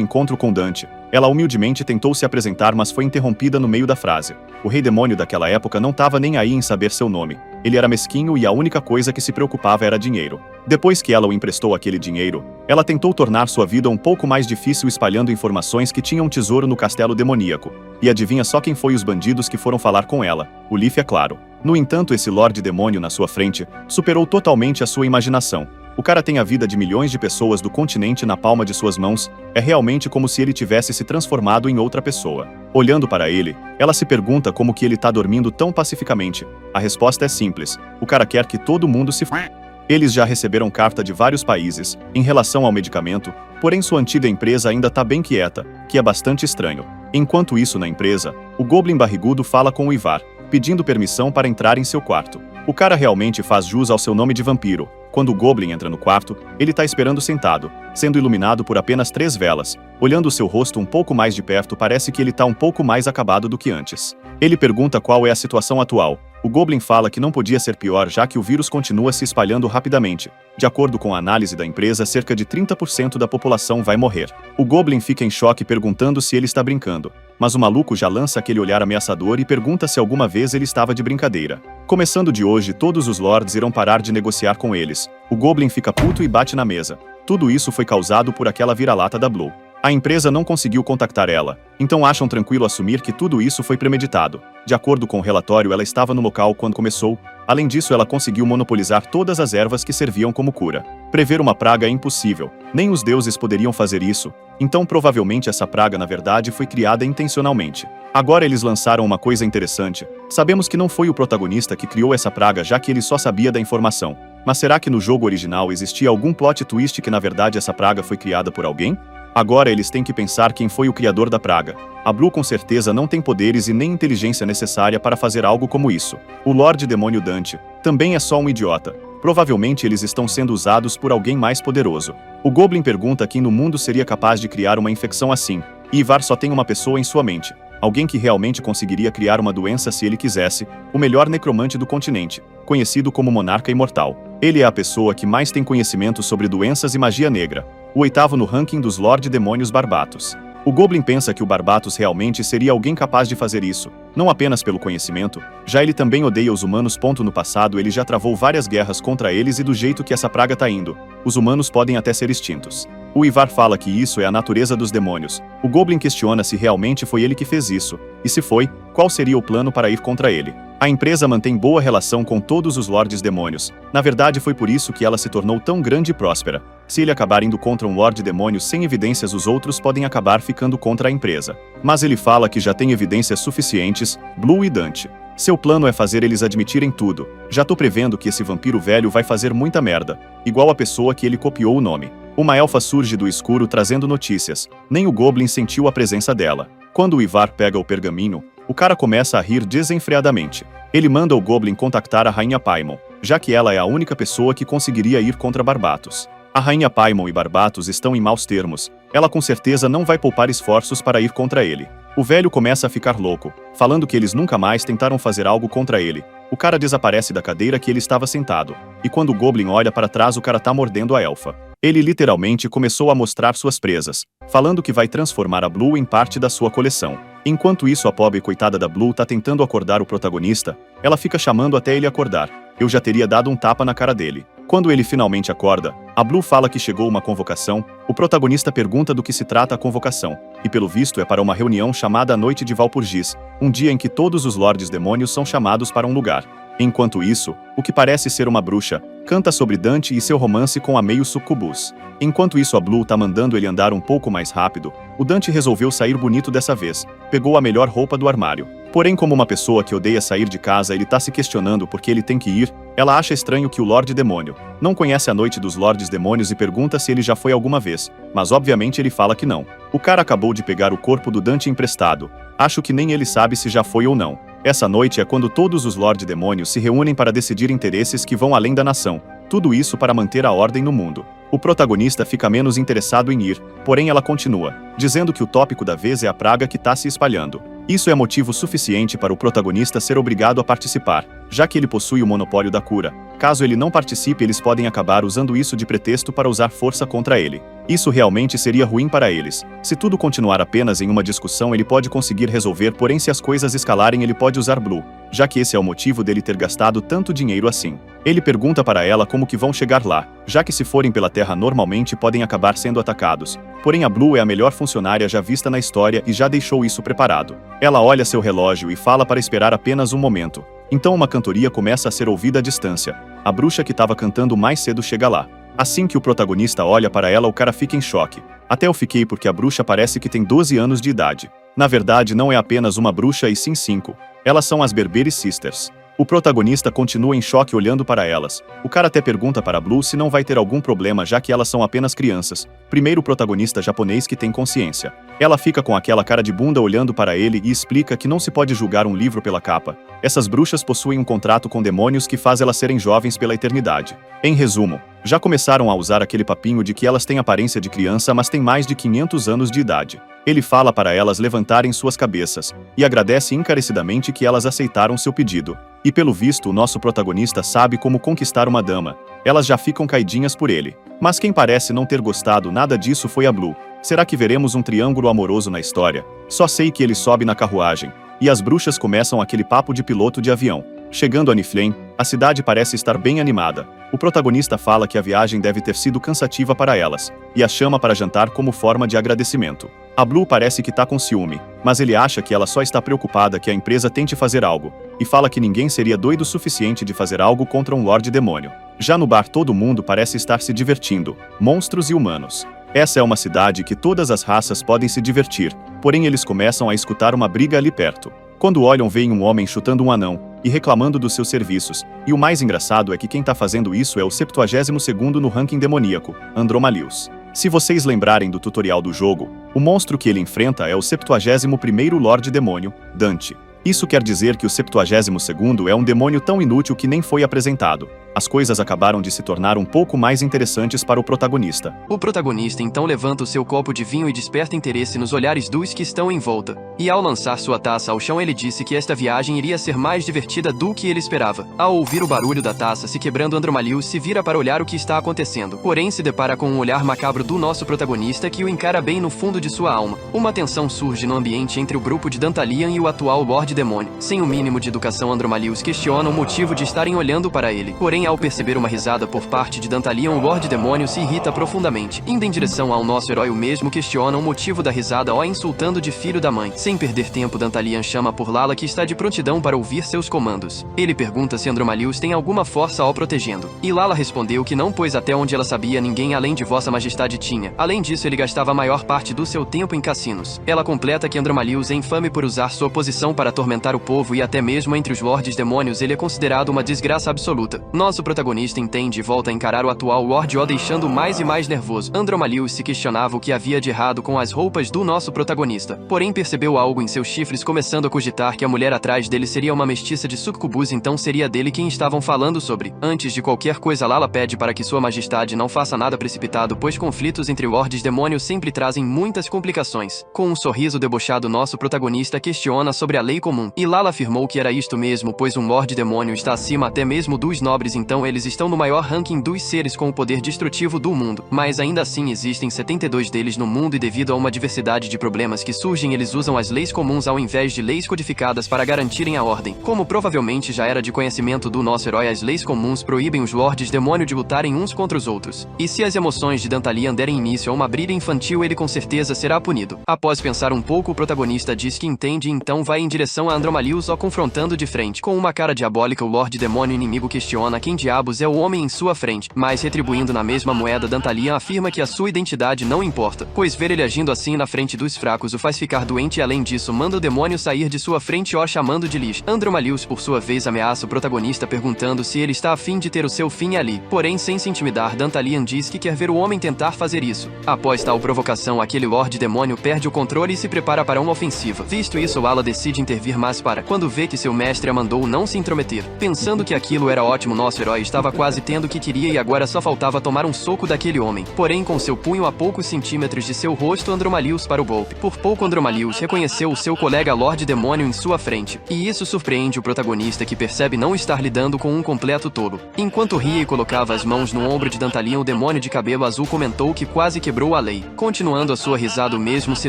encontro com Dante. Ela humildemente tentou se apresentar, mas foi interrompida no meio da frase. O rei demônio daquela época não tava nem aí em saber seu nome. Ele era mesquinho e a única coisa que se preocupava era dinheiro. Depois que ela o emprestou aquele dinheiro, ela tentou tornar sua vida um pouco mais difícil espalhando informações que tinha um tesouro no castelo demoníaco. E adivinha só quem foi os bandidos que foram falar com ela? O Leaf, é claro. No entanto, esse Lorde Demônio na sua frente superou totalmente a sua imaginação. O cara tem a vida de milhões de pessoas do continente na palma de suas mãos. É realmente como se ele tivesse se transformado em outra pessoa. Olhando para ele, ela se pergunta como que ele tá dormindo tão pacificamente. A resposta é simples. O cara quer que todo mundo se f***. Eles já receberam carta de vários países em relação ao medicamento, porém sua antiga empresa ainda tá bem quieta, que é bastante estranho. Enquanto isso, na empresa, o Goblin barrigudo fala com o Ivar, pedindo permissão para entrar em seu quarto. O cara realmente faz jus ao seu nome de vampiro. Quando o Goblin entra no quarto, ele tá esperando sentado, sendo iluminado por apenas 3 velas. Olhando seu rosto um pouco mais de perto, parece que ele tá um pouco mais acabado do que antes. Ele pergunta qual é a situação atual. O Goblin fala que não podia ser pior, já que o vírus continua se espalhando rapidamente. De acordo com a análise da empresa, cerca de 30% da população vai morrer. O Goblin fica em choque, perguntando se ele está brincando. Mas o maluco já lança aquele olhar ameaçador e pergunta se alguma vez ele estava de brincadeira. Começando de hoje, todos os lords irão parar de negociar com eles. O Goblin fica puto e bate na mesa. Tudo isso foi causado por aquela vira-lata da Blue. A empresa não conseguiu contactar ela, então acham tranquilo assumir que tudo isso foi premeditado. De acordo com o relatório, ela estava no local quando começou. Além disso, ela conseguiu monopolizar todas as ervas que serviam como cura. Prever uma praga é impossível. Nem os deuses poderiam fazer isso. Então, provavelmente, essa praga, na verdade, foi criada intencionalmente. Agora eles lançaram uma coisa interessante. Sabemos que não foi o protagonista que criou essa praga, já que ele só sabia da informação. Mas será que no jogo original existia algum plot twist que, na verdade, essa praga foi criada por alguém? Agora eles têm que pensar quem foi o criador da praga. A Blue com certeza não tem poderes e nem inteligência necessária para fazer algo como isso. O Lorde Demônio Dante também é só um idiota. Provavelmente eles estão sendo usados por alguém mais poderoso. O Goblin pergunta quem no mundo seria capaz de criar uma infecção assim. E Ivar só tem uma pessoa em sua mente. Alguém que realmente conseguiria criar uma doença se ele quisesse, o melhor necromante do continente, conhecido como Monarca Imortal. Ele é a pessoa que mais tem conhecimento sobre doenças e magia negra. O 8º no ranking dos Lorde Demônios Barbatos. O Goblin pensa que o Barbatos realmente seria alguém capaz de fazer isso, não apenas pelo conhecimento, já ele também odeia os humanos. No passado ele já travou várias guerras contra eles e do jeito que essa praga tá indo, os humanos podem até ser extintos. O Ivar fala que isso é a natureza dos demônios. O Goblin questiona se realmente foi ele que fez isso, e se foi, qual seria o plano para ir contra ele. A empresa mantém boa relação com todos os Lordes Demônios. Na verdade, foi por isso que ela se tornou tão grande e próspera. Se ele acabar indo contra um Lorde Demônio sem evidências, os outros podem acabar ficando contra a empresa. Mas ele fala que já tem evidências suficientes, Blue e Dante. Seu plano é fazer eles admitirem tudo. Já tô prevendo que esse vampiro velho vai fazer muita merda, igual a pessoa que ele copiou o nome. Uma elfa surge do escuro trazendo notícias. Nem o Goblin sentiu a presença dela. Quando o Ivar pega o pergaminho, o cara começa a rir desenfreadamente. Ele manda o Goblin contactar a Rainha Paimon, já que ela é a única pessoa que conseguiria ir contra Barbatos. A Rainha Paimon e Barbatos estão em maus termos, Ela com certeza não vai poupar esforços para ir contra ele. O velho começa a ficar louco, falando que eles nunca mais tentaram fazer algo contra ele. O cara desaparece da cadeira que ele estava sentado, e quando o Goblin olha para trás o cara tá mordendo a elfa. Ele literalmente começou a mostrar suas presas, falando que vai transformar a Blue em parte da sua coleção. Enquanto isso a pobre coitada da Blue tá tentando acordar o protagonista, ela fica chamando até ele acordar. Eu já teria dado um tapa na cara dele. Quando ele finalmente acorda, a Blue fala que chegou uma convocação, o protagonista pergunta do que se trata a convocação, e pelo visto é para uma reunião chamada Noite de Valpurgis, um dia em que todos os Lordes Demônios são chamados para um lugar. Enquanto isso, o que parece ser uma bruxa, canta sobre Dante e seu romance com a meio sucubus. Enquanto isso a Blue tá mandando ele andar um pouco mais rápido, o Dante resolveu sair bonito dessa vez, pegou a melhor roupa do armário. Porém, como uma pessoa que odeia sair de casa ele tá se questionando por que ele tem que ir, ela acha estranho que o Lorde Demônio não conhece a Noite dos Lordes Demônios e pergunta se ele já foi alguma vez, mas obviamente ele fala que não. O cara acabou de pegar o corpo do Dante emprestado, acho que nem ele sabe se já foi ou não. Essa noite é quando todos os Lorde Demônios se reúnem para decidir interesses que vão além da nação, tudo isso para manter a ordem no mundo. O protagonista fica menos interessado em ir, porém ela continua, dizendo que o tópico da vez é a praga que está se espalhando. Isso é motivo suficiente para o protagonista ser obrigado a participar, já que ele possui o monopólio da cura. Caso ele não participe, eles podem acabar usando isso de pretexto para usar força contra ele. Isso realmente seria ruim para eles. Se tudo continuar apenas em uma discussão, ele pode conseguir resolver, porém se as coisas escalarem, ele pode usar Blue, já que esse é o motivo dele ter gastado tanto dinheiro assim. Ele pergunta para ela como que vão chegar lá, já que se forem pela terra normalmente podem acabar sendo atacados. Porém a Blue é a melhor funcionária já vista na história e já deixou isso preparado. Ela olha seu relógio e fala para esperar apenas um momento. Então uma cantoria começa a ser ouvida à distância. A bruxa que estava cantando mais cedo chega lá. Assim que o protagonista olha para ela, o cara fica em choque. Até eu fiquei porque a bruxa parece que tem 12 anos de idade. Na verdade não é apenas uma bruxa e sim 5. Elas são as Berberi Sisters. O protagonista continua em choque olhando para elas. O cara até pergunta para Blue se não vai ter algum problema já que elas são apenas crianças. Primeiro o protagonista japonês que tem consciência. Ela fica com aquela cara de bunda olhando para ele e explica que não se pode julgar um livro pela capa. Essas bruxas possuem um contrato com demônios que faz elas serem jovens pela eternidade. Em resumo, já começaram a usar aquele papinho de que elas têm aparência de criança mas têm mais de 500 anos de idade. Ele fala para elas levantarem suas cabeças, e agradece encarecidamente que elas aceitaram seu pedido. E pelo visto o nosso protagonista sabe como conquistar uma dama. Elas já ficam caidinhas por ele. Mas quem parece não ter gostado nada disso foi a Blue. Será que veremos um triângulo amoroso na história? Só sei que ele sobe na carruagem, e as bruxas começam aquele papo de piloto de avião. Chegando a Niflheim, a cidade parece estar bem animada. O protagonista fala que a viagem deve ter sido cansativa para elas, e as chama para jantar como forma de agradecimento. A Blue parece que tá com ciúme, mas ele acha que ela só está preocupada que a empresa tente fazer algo, e fala que ninguém seria doido o suficiente de fazer algo contra um Lorde Demônio. Já no bar todo mundo parece estar se divertindo, monstros e humanos. Essa é uma cidade que todas as raças podem se divertir, porém eles começam a escutar uma briga ali perto. Quando olham veem um homem chutando um anão, e reclamando dos seus serviços, e o mais engraçado é que quem tá fazendo isso é o 72º no ranking demoníaco, Andromalius. Se vocês lembrarem do tutorial do jogo, o monstro que ele enfrenta é o 71º Lorde Demônio, Dante. Isso quer dizer que o 72º é um demônio tão inútil que nem foi apresentado. As coisas acabaram de se tornar um pouco mais interessantes para o protagonista. O protagonista então levanta o seu copo de vinho e desperta interesse nos olhares dos que estão em volta. E ao lançar sua taça ao chão ele disse que esta viagem iria ser mais divertida do que ele esperava. Ao ouvir o barulho da taça se quebrando, Andromalius se vira para olhar o que está acontecendo. Porém se depara com um olhar macabro do nosso protagonista que o encara bem no fundo de sua alma. Uma tensão surge no ambiente entre o grupo de Dantalian e o atual Lorde Demônio. Sem o mínimo de educação, Andromalius questiona o motivo de estarem olhando para ele. Porém ao perceber uma risada por parte de Dantalian, o Lorde Demônio se irrita profundamente. Indo em direção ao nosso herói, o mesmo questiona o motivo da risada, insultando de filho da mãe. Sem perder tempo, Dantalian chama por Lala, que está de prontidão para ouvir seus comandos. Ele pergunta se Andromalius tem alguma força o protegendo. E Lala respondeu que não, pois até onde ela sabia ninguém além de Vossa Majestade tinha. Além disso, ele gastava a maior parte do seu tempo em cassinos. Ela completa que Andromalius é infame por usar sua posição para tornar atormentar o povo e até mesmo entre os Lordes Demônios ele é considerado uma desgraça absoluta. Nosso protagonista entende e volta a encarar o atual Lorde O deixando mais e mais nervoso. Andromalius se questionava o que havia de errado com as roupas do nosso protagonista. Porém percebeu algo em seus chifres, começando a cogitar que a mulher atrás dele seria uma mestiça de sucubus, então seria dele quem estavam falando sobre. Antes de qualquer coisa Lala pede para que sua majestade não faça nada precipitado, pois conflitos entre Lordes Demônios sempre trazem muitas complicações. Com um sorriso debochado nosso protagonista questiona sobre a lei comum. E Lala afirmou que era isto mesmo, pois um Lorde Demônio está acima até mesmo dos nobres, então eles estão no maior ranking dos seres com o poder destrutivo do mundo. Mas ainda assim existem 72 deles no mundo e devido a uma diversidade de problemas que surgem eles usam as leis comuns ao invés de leis codificadas para garantirem a ordem. Como provavelmente já era de conhecimento do nosso herói, as leis comuns proíbem os Lordes Demônio de lutarem uns contra os outros. E se as emoções de Dantalian derem início a uma briga infantil ele com certeza será punido. Após pensar um pouco o protagonista diz que entende e então vai em direção a Andromalius o confrontando de frente. Com uma cara diabólica o Lorde Demônio inimigo questiona quem diabos é o homem em sua frente, mas retribuindo na mesma moeda Dantalian afirma que a sua identidade não importa, pois ver ele agindo assim na frente dos fracos o faz ficar doente e além disso manda o demônio sair de sua frente o chamando de lixo. Andromalius por sua vez ameaça o protagonista perguntando se ele está a fim de ter o seu fim ali, porém sem se intimidar Dantalian diz que quer ver o homem tentar fazer isso. Após tal provocação aquele Lorde Demônio perde o controle e se prepara para uma ofensiva. Visto isso Lala decide intervir mas para quando vê que seu mestre a mandou não se intrometer. Pensando que aquilo era ótimo nosso herói estava quase tendo o que queria e agora só faltava tomar um soco daquele homem. Porém com seu punho a poucos centímetros de seu rosto Andromalius para o golpe. Por pouco Andromalius reconheceu o seu colega Lorde Demônio em sua frente. E isso surpreende o protagonista que percebe não estar lidando com um completo tolo. Enquanto ria e colocava as mãos no ombro de Dantalian o demônio de cabelo azul comentou que quase quebrou a lei. Continuando a sua risada o mesmo se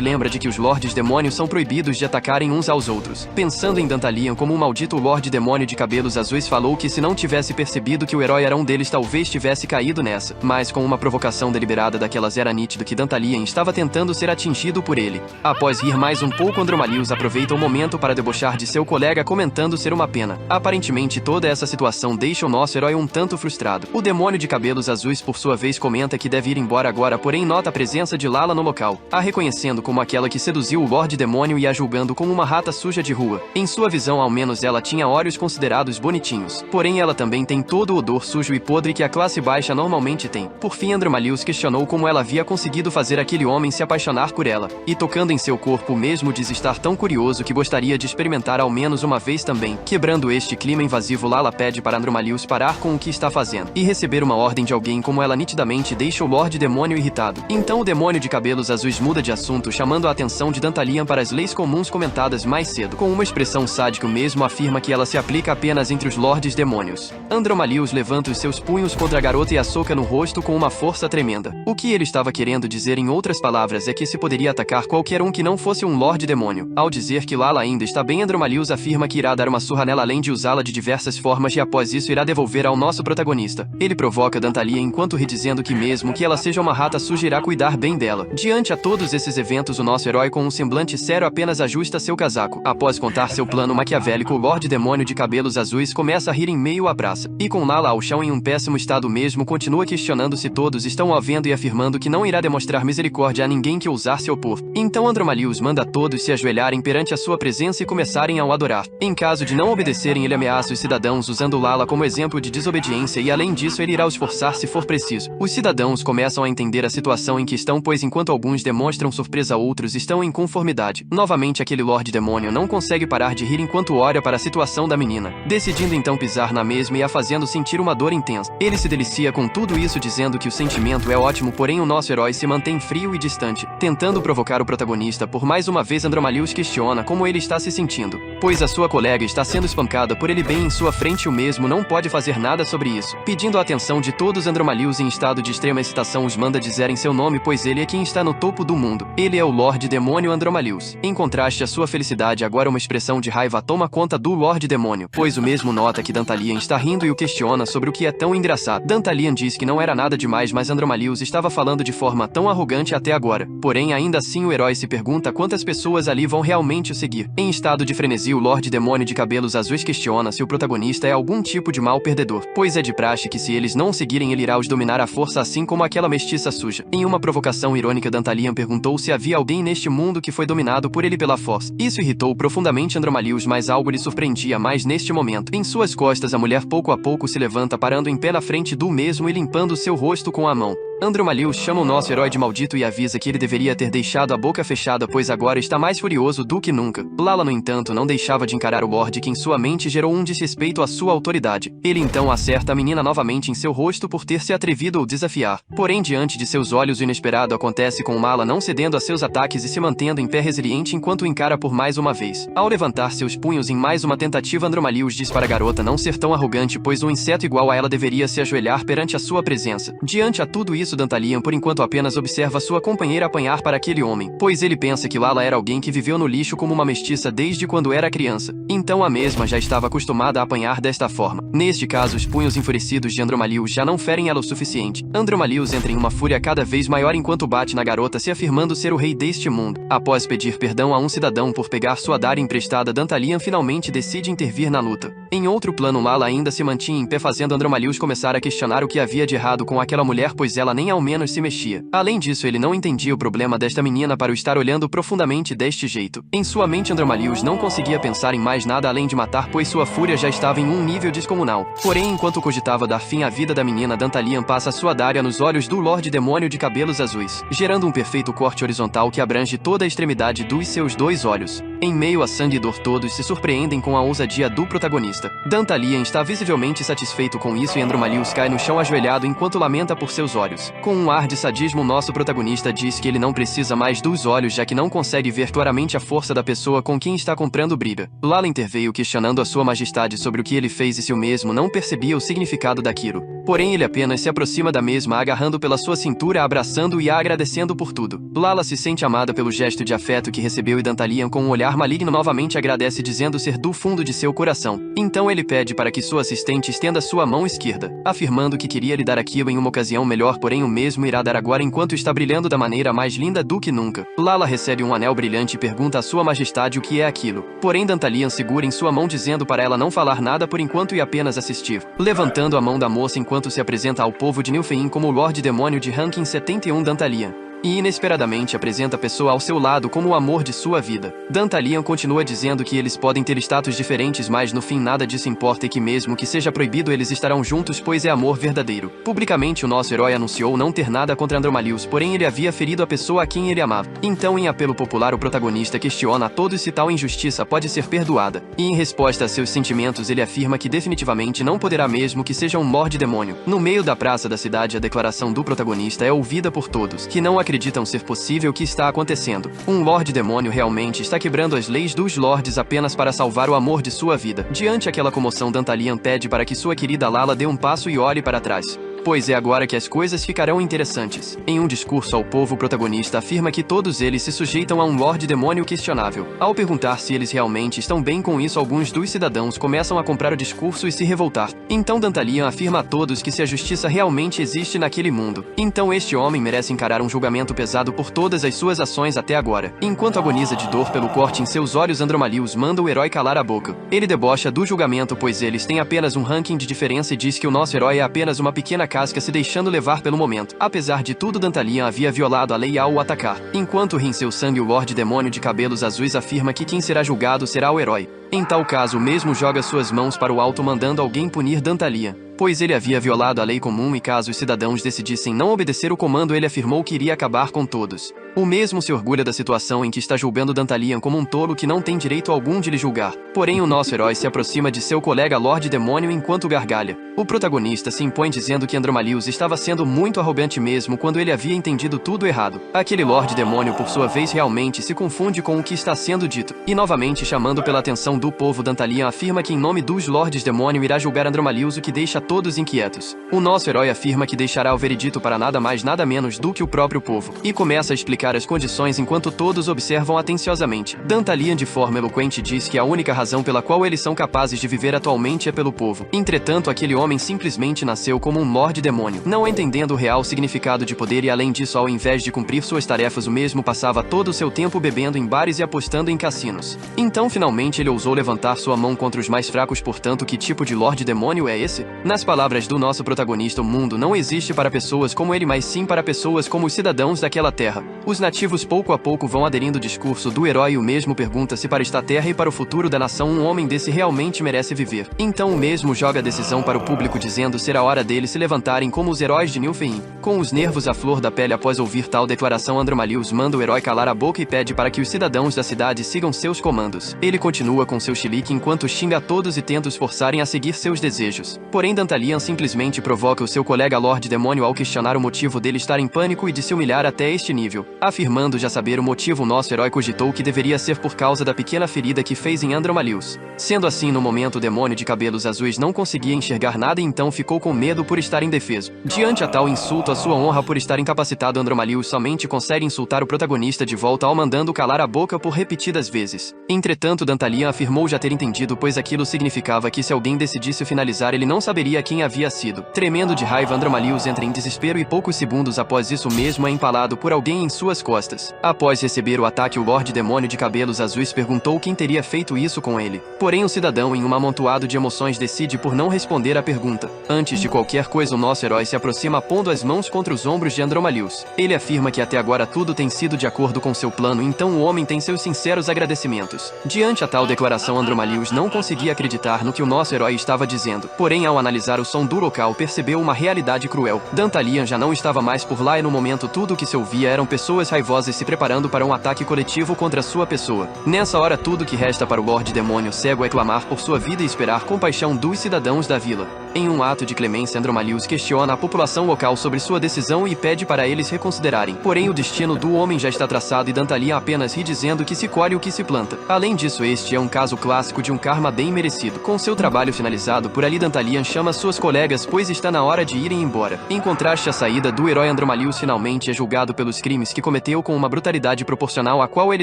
lembra de que os Lordes Demônios são proibidos de atacarem uns aos outros. Pensando em Dantalian como um maldito Lorde Demônio de cabelos azuis falou que se não tivesse percebido que o herói era um deles talvez tivesse caído nessa. Mas com uma provocação deliberada daquelas era nítido que Dantalian estava tentando ser atingido por ele. Após rir mais um pouco Andromalius aproveita o momento para debochar de seu colega comentando ser uma pena. Aparentemente toda essa situação deixa o nosso herói um tanto frustrado. O demônio de cabelos azuis por sua vez comenta que deve ir embora agora, porém nota a presença de Lala no local, a reconhecendo como aquela que seduziu o Lorde Demônio e a julgando como uma rata suja de rua. Em sua visão ao menos ela tinha olhos considerados bonitinhos, porém ela também tem todo o odor sujo e podre que a classe baixa normalmente tem. Por fim Andromalius questionou como ela havia conseguido fazer aquele homem se apaixonar por ela, e tocando em seu corpo mesmo diz estar tão curioso que gostaria de experimentar ao menos uma vez também. Quebrando este clima invasivo Lala pede para Andromalius parar com o que está fazendo, e receber uma ordem de alguém como ela nitidamente deixa o Lorde Demônio irritado. Então o demônio de cabelos azuis muda de assunto chamando a atenção de Dantalian para as leis comuns comentadas mais cedo. Com uma expressão sádica o mesmo afirma que ela se aplica apenas entre os Lordes Demônios. Andromalius levanta os seus punhos contra a garota e a soca no rosto com uma força tremenda. O que ele estava querendo dizer em outras palavras é que se poderia atacar qualquer um que não fosse um Lorde Demônio. Ao dizer que Lala ainda está bem Andromalius afirma que irá dar uma surra nela além de usá-la de diversas formas e após isso irá devolver ao nosso protagonista. Ele provoca Dantalian enquanto ri dizendo que mesmo que ela seja uma rata suja irá cuidar bem dela. Diante a todos esses eventos o nosso herói com um semblante sério apenas ajusta seu casaco. Após contar seu plano maquiavélico o Lorde Demônio de cabelos azuis começa a rir em meio à praça. E com Lala ao chão em um péssimo estado mesmo continua questionando se todos estão o vendo e afirmando que não irá demonstrar misericórdia a ninguém que ousar se opor. Então Andromalius manda todos se ajoelharem perante a sua presença e começarem a o adorar. Em caso de não obedecerem ele ameaça os cidadãos usando Lala como exemplo de desobediência e além disso ele irá os forçar se for preciso. Os cidadãos começam a entender a situação em que estão pois enquanto alguns demonstram surpresa outros estão em conformidade. Novamente aquele Lorde Demônio não consegue parar de rir enquanto olha para a situação da menina, decidindo então pisar na mesma e a fazendo sentir uma dor intensa. Ele se delicia com tudo isso dizendo que o sentimento é ótimo, porém o nosso herói se mantém frio e distante, tentando provocar o protagonista. Por mais uma vez Andromalius questiona como ele está se sentindo, pois a sua colega está sendo espancada por ele bem em sua frente e o mesmo não pode fazer nada sobre isso. Pedindo a atenção de todos Andromalius em estado de extrema excitação os manda dizerem seu nome pois ele é quem está no topo do mundo. Ele é o Lorde Demônio Andromalius. Em contraste à sua felicidade agora uma expressão de raiva toma conta do Lorde Demônio, pois o mesmo nota que Dantalian está rindo e o questiona sobre o que é tão engraçado. Dantalian diz que não era nada demais mas Andromalius estava falando de forma tão arrogante até agora. Porém ainda assim o herói se pergunta quantas pessoas ali vão realmente o seguir. Em estado de frenesi o Lorde Demônio de cabelos azuis questiona se o protagonista é algum tipo de mal perdedor, pois é de praxe que se eles não seguirem ele irá os dominar à força assim como aquela mestiça suja. Em uma provocação irônica Dantalian perguntou se havia alguém neste mundo que foi dominado por ele pela força. Isso irritou profundamente profundamente Andromalius, mas algo lhe surpreendia mais neste momento. Em suas costas, a mulher pouco a pouco se levanta, parando em pé na frente do mesmo e limpando seu rosto com a mão. Andromalius chama o nosso herói de maldito e avisa que ele deveria ter deixado a boca fechada, pois agora está mais furioso do que nunca. Lala, no entanto, não deixava de encarar o Lorde, que em sua mente gerou um desrespeito à sua autoridade. Ele então acerta a menina novamente em seu rosto por ter se atrevido a desafiar. Porém, diante de seus olhos, o inesperado acontece, com Lala não cedendo a seus ataques e se mantendo em pé resiliente enquanto o encara por mais uma vez. Ao levantar seus punhos em mais uma tentativa, Andromalius diz para a garota não ser tão arrogante, pois um inseto igual a ela deveria se ajoelhar perante a sua presença. Diante a tudo isso, Dantalian por enquanto apenas observa sua companheira apanhar para aquele homem, pois ele pensa que Lala era alguém que viveu no lixo como uma mestiça desde quando era criança. Então a mesma já estava acostumada a apanhar desta forma. Neste caso, os punhos enfurecidos de Andromalius já não ferem ela o suficiente. Andromalius entra em uma fúria cada vez maior enquanto bate na garota, se afirmando ser o rei deste mundo. Após pedir perdão a um cidadão por pegar sua daga emprestada, Dantalian finalmente decide intervir na luta. Em outro plano, Lala ainda se mantinha em pé, fazendo Andromalius começar a questionar o que havia de errado com aquela mulher, pois ela nem ao menos se mexia. Além disso, ele não entendia o problema desta menina para o estar olhando profundamente deste jeito. Em sua mente, Andromalius não conseguia pensar em mais nada além de matar, pois sua fúria já estava em um nível descomunal. Porém, enquanto cogitava dar fim à vida da menina, Dantalian passa sua daga nos olhos do Lorde Demônio de cabelos azuis, gerando um perfeito corte horizontal que abrange toda a extremidade dos seus dois olhos. Em meio a sangue e dor, todos se surpreendem com a ousadia do protagonista. Dantalian está visivelmente satisfeito com isso e Andromalius cai no chão ajoelhado enquanto lamenta por seus olhos. Com um ar de sadismo, nosso protagonista diz que ele não precisa mais dos olhos, já que não consegue ver claramente a força da pessoa com quem está comprando briga. Lala interveio questionando a sua majestade sobre o que ele fez e se o mesmo não percebia o significado daquilo. Porém, ele apenas se aproxima da mesma, agarrando pela sua cintura, abraçando e a agradecendo por tudo. Lala se sente amada pelo gesto de afeto que recebeu e Dantalian, com um olhar maligno, novamente agradece, dizendo ser do fundo de seu coração. Então ele pede para que sua assistente estenda sua mão esquerda, afirmando que queria lhe dar aquilo em uma ocasião melhor, porém o mesmo irá dar agora enquanto está brilhando da maneira mais linda do que nunca. Lala recebe um anel brilhante e pergunta à sua majestade o que é aquilo. Porém, Dantalian segura em sua mão, dizendo para ela não falar nada por enquanto e apenas assistir. Levantando a mão da moça enquanto se apresenta ao povo de Nilfheim como o Lorde Demônio de ranking 71, Dantalian. E inesperadamente apresenta a pessoa ao seu lado como o amor de sua vida. Dantalian continua dizendo que eles podem ter status diferentes, mas no fim nada disso importa e que mesmo que seja proibido, eles estarão juntos, pois é amor verdadeiro. Publicamente, o nosso herói anunciou não ter nada contra Andromalius, porém ele havia ferido a pessoa a quem ele amava. Então, em apelo popular, o protagonista questiona a todos se tal injustiça pode ser perdoada. E em resposta a seus sentimentos, ele afirma que definitivamente não poderá, mesmo que seja um Lorde Demônio. No meio da praça da cidade, a declaração do protagonista é ouvida por todos, que não acreditam ser possível o que está acontecendo. Um Lorde Demônio realmente está quebrando as leis dos Lordes apenas para salvar o amor de sua vida. Diante aquela comoção, Dantalian pede para que sua querida Lala dê um passo e olhe para trás, pois é agora que as coisas ficarão interessantes. Em um discurso ao povo, o protagonista afirma que todos eles se sujeitam a um Lorde Demônio questionável. Ao perguntar se eles realmente estão bem com isso, alguns dos cidadãos começam a comprar o discurso e se revoltar. Então Dantalian afirma a todos que se a justiça realmente existe naquele mundo, então este homem merece encarar um julgamento pesado por todas as suas ações até agora. Enquanto agoniza de dor pelo corte em seus olhos, Andromalius manda o herói calar a boca. Ele debocha do julgamento, pois eles têm apenas um ranking de diferença, e diz que o nosso herói é apenas uma pequena casca se deixando levar pelo momento. Apesar de tudo, Dantalian havia violado a lei ao o atacar. Enquanto ri em seu sangue, o Lorde Demônio de cabelos azuis afirma que quem será julgado será o herói. Em tal caso, o mesmo joga suas mãos para o alto, mandando alguém punir Dantalian, pois ele havia violado a lei comum e caso os cidadãos decidissem não obedecer o comando, ele afirmou que iria acabar com todos. O mesmo se orgulha da situação em que está julgando Dantalian como um tolo que não tem direito algum de lhe julgar. Porém, o nosso herói se aproxima de seu colega Lorde Demônio enquanto gargalha. O protagonista se impõe dizendo que Andromalius estava sendo muito arrogante mesmo quando ele havia entendido tudo errado. Aquele Lorde Demônio, por sua vez, realmente se confunde com o que está sendo dito. E novamente, chamando pela atenção do povo, Dantalian afirma que em nome dos Lordes Demônio irá julgar Andromalius, o que deixa todos inquietos. O nosso herói afirma que deixará o veredito para nada mais nada menos do que o próprio povo, e começa a explicar as condições enquanto todos observam atenciosamente. Dantalian, de forma eloquente, diz que a única razão pela qual eles são capazes de viver atualmente é pelo povo. Entretanto, aquele homem simplesmente nasceu como um Lorde Demônio, não entendendo o real significado de poder, e além disso, ao invés de cumprir suas tarefas, o mesmo passava todo o seu tempo bebendo em bares e apostando em cassinos. Então, finalmente, ele ousou levantar sua mão contra os mais fracos. Portanto, que tipo de Lorde Demônio é esse? Na Nas palavras do nosso protagonista, o mundo não existe para pessoas como ele, mas sim para pessoas como os cidadãos daquela terra. Os nativos pouco a pouco vão aderindo ao discurso do herói e o mesmo pergunta se para esta terra e para o futuro da nação um homem desse realmente merece viver. Então o mesmo joga a decisão para o público dizendo ser a hora deles se levantarem como os heróis de Nilfheim. Com os nervos à flor da pele após ouvir tal declaração, Andromalius manda o herói calar a boca e pede para que os cidadãos da cidade sigam seus comandos. Ele continua com seu chilique enquanto xinga a todos e tenta os forçarem a seguir seus desejos. Porém, Dantalian simplesmente provoca o seu colega Lorde Demônio ao questionar o motivo dele estar em pânico e de se humilhar até este nível. Afirmando já saber o motivo, o nosso herói cogitou que deveria ser por causa da pequena ferida que fez em Andromalius. Sendo assim, no momento o demônio de cabelos azuis não conseguia enxergar nada e então ficou com medo por estar indefeso. Diante a tal insulto à sua honra por estar incapacitado, Andromalius somente consegue insultar o protagonista de volta ao mandando calar a boca por repetidas vezes. Entretanto, Dantalian afirmou já ter entendido, pois aquilo significava que se alguém decidisse finalizar ele não saberia quem havia sido. Tremendo de raiva, Andromalius entra em desespero e poucos segundos após isso mesmo é empalado por alguém em suas costas. Após receber o ataque, o Lorde Demônio de cabelos azuis perguntou quem teria feito isso com ele. Porém, o cidadão, em um amontoado de emoções, decide por não responder à pergunta. Antes de qualquer coisa, o nosso herói se aproxima pondo as mãos contra os ombros de Andromalius. Ele afirma que até agora tudo tem sido de acordo com seu plano, então o homem tem seus sinceros agradecimentos. Diante a tal declaração, Andromalius não conseguia acreditar no que o nosso herói estava dizendo. Porém, ao analisar o som do local, percebeu uma realidade cruel. Dantalian já não estava mais por lá e no momento tudo o que se ouvia eram pessoas raivosas se preparando para um ataque coletivo contra sua pessoa. Nessa hora, tudo que resta para o Lorde Demônio cego é clamar por sua vida e esperar compaixão dos cidadãos da vila. Em um ato de clemência, Andromalius questiona a população local sobre sua decisão e pede para eles reconsiderarem. Porém, o destino do homem já está traçado e Dantalian apenas ri dizendo que se colhe o que se planta. Além disso, este é um caso clássico de um karma bem merecido. Com seu trabalho finalizado por ali, Dantalian chama suas colegas, pois está na hora de irem embora. Em contraste à saída do herói, Andromalius finalmente é julgado pelos crimes que cometeu com uma brutalidade proporcional à qual ele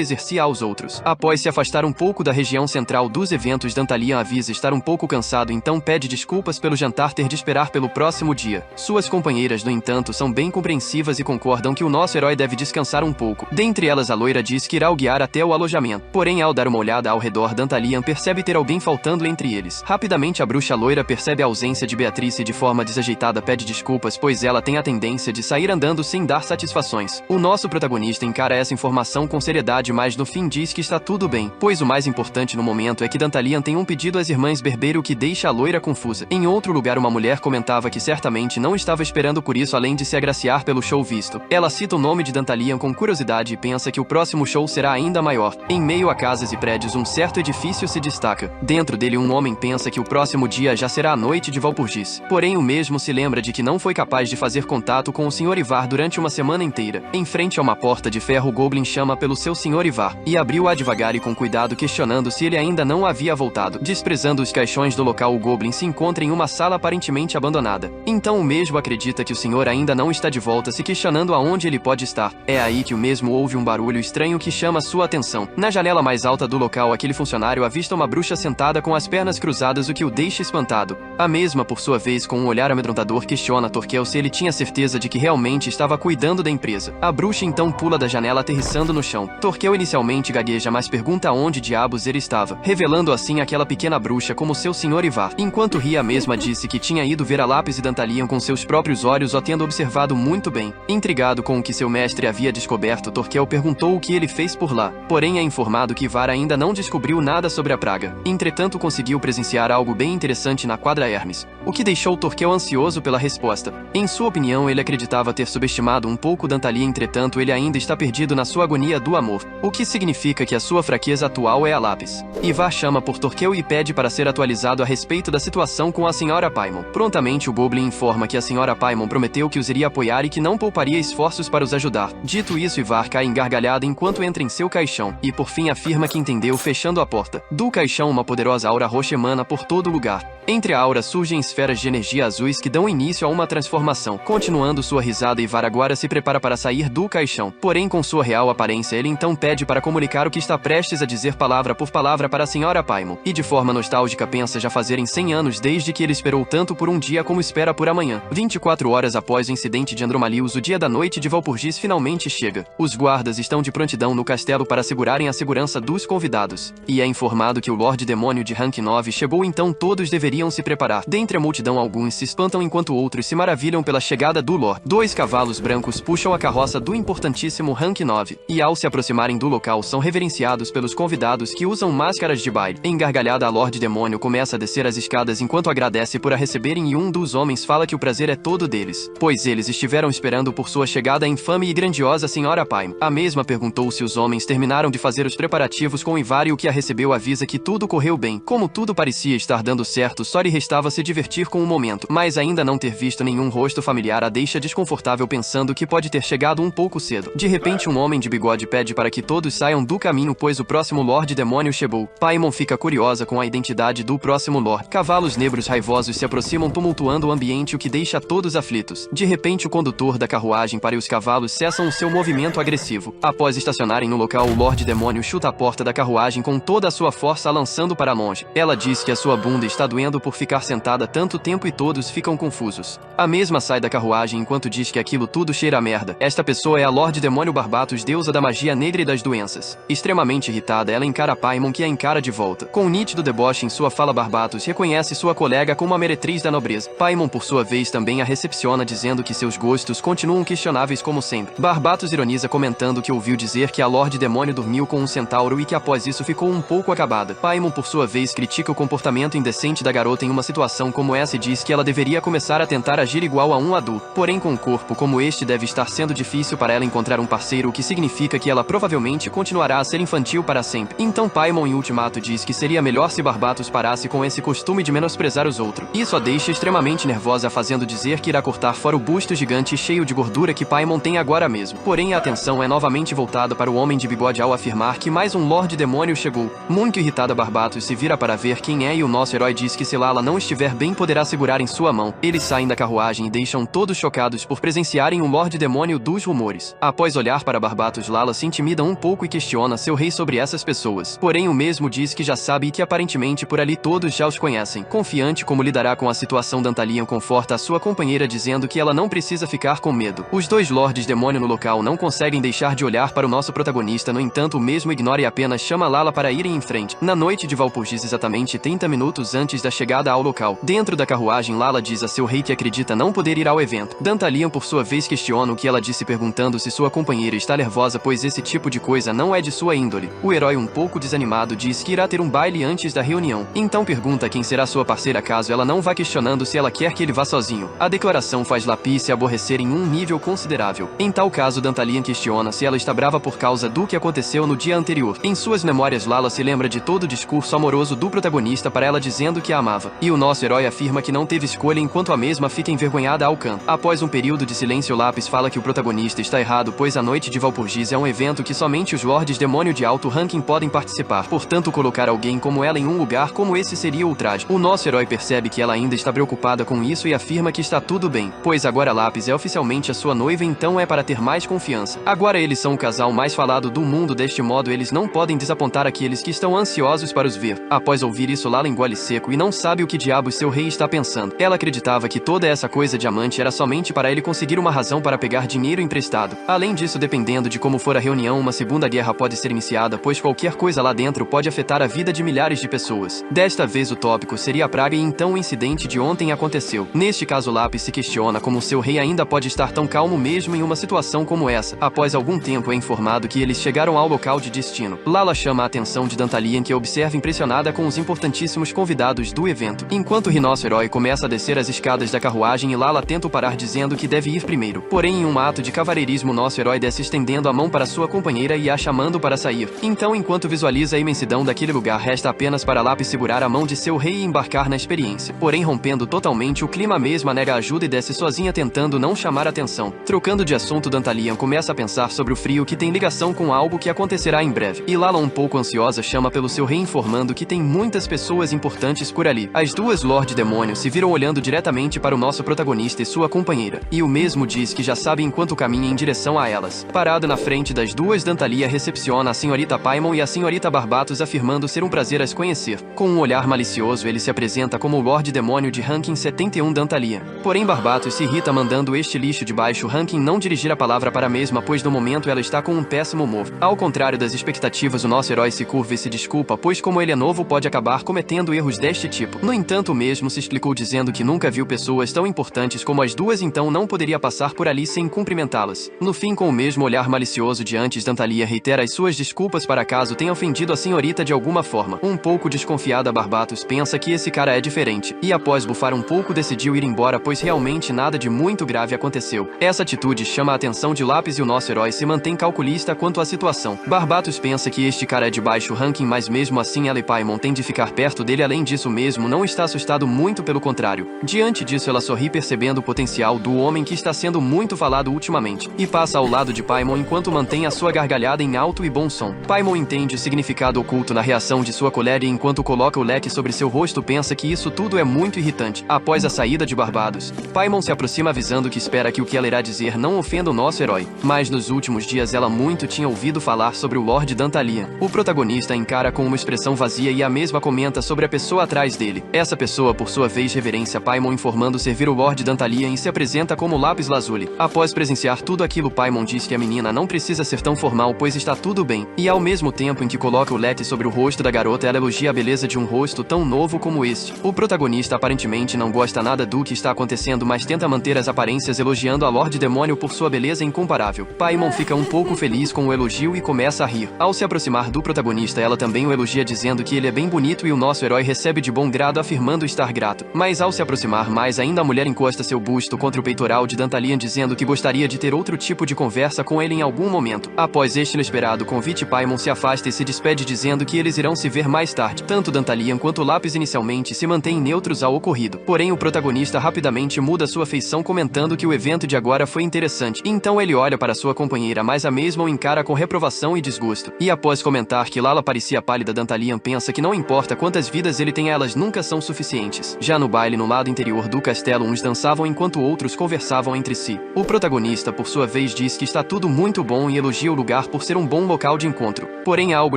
exercia aos outros. Após se afastar um pouco da região central dos eventos, Dantalian avisa estar um pouco cansado, então pede desculpas pelo jantar ter de esperar pelo próximo dia. Suas companheiras, no entanto, são bem compreensivas e concordam que o nosso herói deve descansar um pouco. Dentre elas, a loira diz que irá o guiar até o alojamento. Porém, ao dar uma olhada ao redor, Dantalian percebe ter alguém faltando entre eles. Rapidamente, a bruxa loira percebe a ausência de Beatrice e de forma desajeitada pede desculpas, pois ela tem a tendência de sair andando sem dar satisfações. O nosso protagonista encara essa informação com seriedade, mas no fim diz que está tudo bem, pois o mais importante no momento é que Dantalian tem um pedido às irmãs Berbeiro que deixa a loira confusa. Em outro lugar, uma mulher comentava que certamente não estava esperando por isso, além de se agraciar pelo show visto. Ela cita o nome de Dantalian com curiosidade e pensa que o próximo show será ainda maior. Em meio a casas e prédios, um certo edifício se destaca. Dentro dele, um homem pensa que o próximo dia já será a noite de Valpurgis. Porém, o mesmo se lembra de que não foi capaz de fazer contato com o Sr. Ivar durante uma semana inteira. Em frente a uma porta de ferro, o Goblin chama pelo seu Sr. Ivar e abriu-a devagar e com cuidado, questionando se ele ainda não havia voltado. Desprezando os caixões do local, o Goblin se encontra em uma sala aparentemente abandonada. Então o mesmo acredita que o senhor ainda não está de volta, se questionando aonde ele pode estar. É aí que o mesmo ouve um barulho estranho que chama sua atenção. Na janela mais alta do local, aquele funcionário avista uma bruxa sentada com as pernas cruzadas, o que o deixa espantado. A mesma, por sua vez, com um olhar amedrontador, questiona Torquel se ele tinha certeza de que realmente estava cuidando da empresa. A bruxa então pula da janela, aterrissando no chão. Torquel inicialmente gagueja, mas pergunta onde diabos ele estava, revelando assim aquela pequena bruxa como seu Sr. Ivar. Enquanto ria, a mesma disse que tinha ido ver a Lápis e Dantalian com seus próprios olhos, o tendo observado muito bem. Intrigado com o que seu mestre havia descoberto, Torquel perguntou o que ele fez por lá. Porém, é informado que Ivar ainda não descobriu nada sobre a praga. Entretanto, conseguiu presenciar algo bem interessante na quadra Hermes, o que deixou Torquel ansioso pela resposta. Em sua opinião, ele acreditava ter subestimado um pouco Dantalian, entretanto ele ainda está perdido na sua agonia do amor, o que significa que a sua fraqueza atual é a Lápis. Ivar chama por Torquel e pede para ser atualizado a respeito da situação com a Sra. Paimon. Prontamente, o Goblin informa que a Sra. Paimon prometeu que os iria apoiar e que não pouparia esforços para os ajudar. Dito isso, Ivar cai em gargalhada enquanto entra em seu caixão, e por fim afirma que entendeu, fechando a porta. Do caixão, uma poderosa aura roxa emana por todo lugar. Entre a aura surgem esferas de energia azuis que dão início a uma transformação. Continuando sua risada, Ivar agora se prepara para sair do caixão. Porém, com sua real aparência, ele então pede para comunicar o que está prestes a dizer palavra por palavra para a Sra. Paimon. E de forma nostálgica pensa já fazerem 100 anos desde que ele esperou tanto por um dia como espera por amanhã. 24 horas após o incidente de Andromalius, o dia da noite de Valpurgis finalmente chega. Os guardas estão de prontidão no castelo para assegurarem a segurança dos convidados. E é informado que o Lorde Demônio de Rank 9 chegou, então todos deveriam se preparar. Dentre a multidão alguns se espantam enquanto outros se maravilham pela chegada do Lord. 2 cavalos brancos puxam a carroça do importantíssimo Rank 9, e ao se aproximarem do local são reverenciados pelos convidados que usam máscaras de baile. Engargalhada, a Lorde Demônio começa a descer as escadas enquanto agradece por a receberem e um dos homens fala que o prazer é todo deles, pois eles estiveram esperando por sua chegada a infame e grandiosa Senhora Paimon. A mesma perguntou se os homens terminaram de fazer os preparativos com Ivari, o que a recebeu avisa que tudo correu bem. Como tudo parecia estar dando certo, só lhe restava se divertir com o momento, mas ainda não ter visto nenhum rosto familiar a deixa desconfortável, pensando que pode ter chegado um pouco cedo. De repente, um homem de bigode pede para que todos saiam do caminho, pois o próximo Lorde Demônio chegou. Paimon fica curiosa com a identidade do próximo Lorde. Cavalos negros raivosos se aproximam, tumultuando o ambiente, o que deixa todos aflitos. De repente, o condutor da carruagem para e os cavalos cessam o seu movimento agressivo. Após estacionarem no local, o Lorde Demônio chuta a porta da carruagem com toda a sua força, a lançando para longe. Ela diz que a sua bunda está doendo por ficar sentada tanto tempo e todos ficam confusos. A mesma sai da carruagem enquanto diz que aquilo tudo cheira a merda. Esta pessoa é a Lorde Demônio Barbatos, deusa da magia negra e das doenças. Extremamente irritada, ela encara Paimon, que a encara de volta. Com um nítido deboche em sua fala, Barbatos reconhece sua colega como uma meretriz da nobreza. Paimon, por sua vez, também a recepciona, dizendo que seus gostos continuam questionáveis como sempre. Barbatos ironiza, comentando que ouviu dizer que a Lorde Demônio dormiu com um centauro e que após isso ficou um pouco acabada. Paimon, por sua vez, critica o comportamento indecente da garota em uma situação como essa e diz que ela deveria começar a tentar agir igual a um adulto. Porém, com um corpo como este, deve estar sendo difícil para ela encontrar um parceiro, o que significa que ela provavelmente continuará a ser infantil para sempre. Então Paimon, em ultimato, diz que seria melhor se Barbatos parasse com esse costume de menosprezar os outros. Isso a deixa extremamente nervosa, fazendo dizer que irá cortar fora o busto gigante e cheio de gordura que Paimon tem agora mesmo. Porém, a atenção é novamente voltada para o homem de bigode ao afirmar que mais um Lorde Demônio chegou. Muito irritada, Barbatos se vira para ver quem é e o nosso herói diz que se Lala não estiver bem, poderá segurar em sua mão. Eles saem da carruagem e deixam todos chocados por presenciarem o Lorde Demônio dos rumores. Após olhar para Barbatos, Lala se intimida um pouco e questiona seu rei sobre essas pessoas. Porém, o mesmo diz que já sabe e que aparentemente por ali todos já os conhecem. Confiante como lidará com a situação, Dantalian conforta a sua companheira, dizendo que ela não precisa ficar com medo. Os dois Lordes Demônio no local não conseguem deixar de olhar para o nosso protagonista, no entanto o mesmo ignora e apenas chama Lala para irem em frente. Na noite de Valpurgis, exatamente 30 minutos antes da chegada ao local, dentro da carruagem, Lala diz a seu rei que acredita não poder ir ao evento. Dantalian, por sua vez, questiona o que ela disse, perguntando se sua companheira está nervosa, pois esse tipo de coisa não é de sua índole. O herói, um pouco desanimado, diz que irá ter um baile antes da reunião. Então pergunta quem será sua parceira caso ela não vá, questionando se ela quer que ele vá sozinho. A declaração faz Lapis se aborrecer em um nível considerável. Em tal caso, Dantalian questiona se ela está brava por causa do que aconteceu no dia anterior. Em suas memórias, Lala se lembra de todo o discurso amoroso do protagonista para ela, dizendo que a amava. E o nosso herói afirma que não teve escolha, enquanto a mesma fica envergonhada ao canto. Após um período de silêncio, Lapis fala que o protagonista está errado, pois a noite de Valpurgis é um evento que somente os Lordes Demônio de alto ranking podem participar. Portanto, colocar alguém como ela em um lugar como esse seria ultraje. O nosso herói percebe que ela ainda está preocupada com isso e afirma que está tudo bem, pois agora Lapis é oficialmente a sua noiva, então é para ter mais confiança. Agora eles são o casal mais falado do mundo, deste modo eles não podem desapontar aqueles que estão ansiosos para os ver. Após ouvir isso, Lala engole seco e não sabe o que diabos seu rei está pensando. Ela acreditava que toda essa coisa de amante era somente para ele conseguir uma razão para pegar dinheiro emprestado. Além disso, dependendo de como for a reunião, uma segunda guerra pode ser iniciada, pois qualquer coisa lá dentro pode afetar a vida de milhares de pessoas. Desta vez o tópico seria a praga, e então o incidente de ontem aconteceu. Neste caso, Lapis se questiona como seu rei ainda pode estar tão calmo mesmo em uma situação como essa. Após algum tempo é informado que eles chegaram ao local de destino. Lala chama a atenção de Dantalian, que observa impressionada com os importantíssimos convidados do evento. Enquanto nosso herói começa a descer as escadas da carruagem e Lala tenta o parar, dizendo que deve ir primeiro. Porém, em um ato de cavalheirismo, nosso herói desce estendendo a mão para sua companheira e a chamando para sair. Então, enquanto visualiza a imensidão daquele lugar, resta apenas para Lapis segurar a mão de seu rei e embarcar na experiência. Porém, rompendo totalmente o clima, mesma nega ajuda e desce sozinha, tentando não chamar atenção. Trocando de assunto, Dantalian começa a pensar sobre o frio, que tem ligação com algo que acontecerá em breve. E Lala, um pouco ansiosa, chama pelo seu rei, informando que tem muitas pessoas importantes por ali. As duas Lorde Demônio se viram olhando diretamente para o nosso protagonista e sua companheira. E o mesmo diz que já sabe enquanto caminha em direção a elas. Parado na frente das duas, Dantalian recepciona a senhorita Paimon e a senhorita Barbatos, afirmando ser um prazer as conhecer. Com um olhar malicioso, ele se apresenta como o Lorde Demônio de ranking 71 Dantalian. Porém, Barbatos se irrita, mandando este lixo de baixo ranking não dirigir a palavra para a mesma, pois no momento ela está com um péssimo humor. Ao contrário das expectativas, o nosso herói se curva e se desculpa, pois como ele é novo pode acabar cometendo erros deste tipo. No entanto, o mesmo mesmo se explicou dizendo que nunca viu pessoas tão importantes como as duas, então não poderia passar por ali sem cumprimentá-las. No fim, com o mesmo olhar malicioso de antes, Dantalia reitera as suas desculpas para caso tenha ofendido a senhorita de alguma forma. Um pouco desconfiada, Barbatos pensa que esse cara é diferente, e após bufar um pouco decidiu ir embora, pois realmente nada de muito grave aconteceu. Essa atitude chama a atenção de Lápis e o nosso herói se mantém calculista quanto à situação. Barbatos pensa que este cara é de baixo ranking, mas mesmo assim ela e Paimon têm de ficar perto dele. Além disso, mesmo não está assustado, muito pelo contrário. Diante disso, ela sorri percebendo o potencial do homem que está sendo muito falado ultimamente, e passa ao lado de Paimon enquanto mantém a sua gargalhada em alto e bom som. Paimon entende o significado oculto na reação de sua colher e enquanto coloca o leque sobre seu rosto pensa que isso tudo é muito irritante. Após a saída de Barbados, Paimon se aproxima avisando que espera que o que ela irá dizer não ofenda o nosso herói, mas nos últimos dias ela muito tinha ouvido falar sobre o Lord Dantalia. O protagonista encara com uma expressão vazia e a mesma comenta sobre a pessoa atrás dele. Essa pessoa, por sua vez, reverencia Paimon informando servir o Lord Dantalia e se apresenta como Lápis Lazuli. Após presenciar tudo aquilo, Paimon diz que a menina não precisa ser tão formal, pois está tudo bem, e ao mesmo tempo em que coloca o leque sobre o rosto da garota, ela elogia a beleza de um rosto tão novo como este. O protagonista aparentemente não gosta nada do que está acontecendo, mas tenta manter as aparências, elogiando a Lord Demônio por sua beleza incomparável. Paimon fica um pouco feliz com o elogio e começa a rir. Ao se aproximar do protagonista, ela também o elogia dizendo que ele é bem bonito, e o nosso herói recebe de bom grado afirmando estar grato. Mas ao se aproximar mais ainda, a mulher encosta seu busto contra o peitoral de Dantalia dizendo que gostaria de ter outro tipo de conversa com ele em algum momento. Após este inesperado convite, Paimon se afasta e se despede dizendo que eles irão se ver mais tarde. Tanto Dantalia quanto Lápis inicialmente se mantêm neutros ao ocorrido, porém o protagonista rapidamente muda sua feição comentando que o evento de agora foi interessante. Então ele olha para sua companheira, mas a mesma o encara com reprovação e desgosto. E após comentar que Lala parecia pálida, Dantalia pensa que não importa quantas vidas ele tem, elas nunca são suficientes. Já no baile no lado interior do castelo, uns dançavam enquanto outros conversavam entre si. O protagonista, por sua vez, diz que está tudo muito bom e elogia o lugar por ser um bom local de encontro. Porém, algo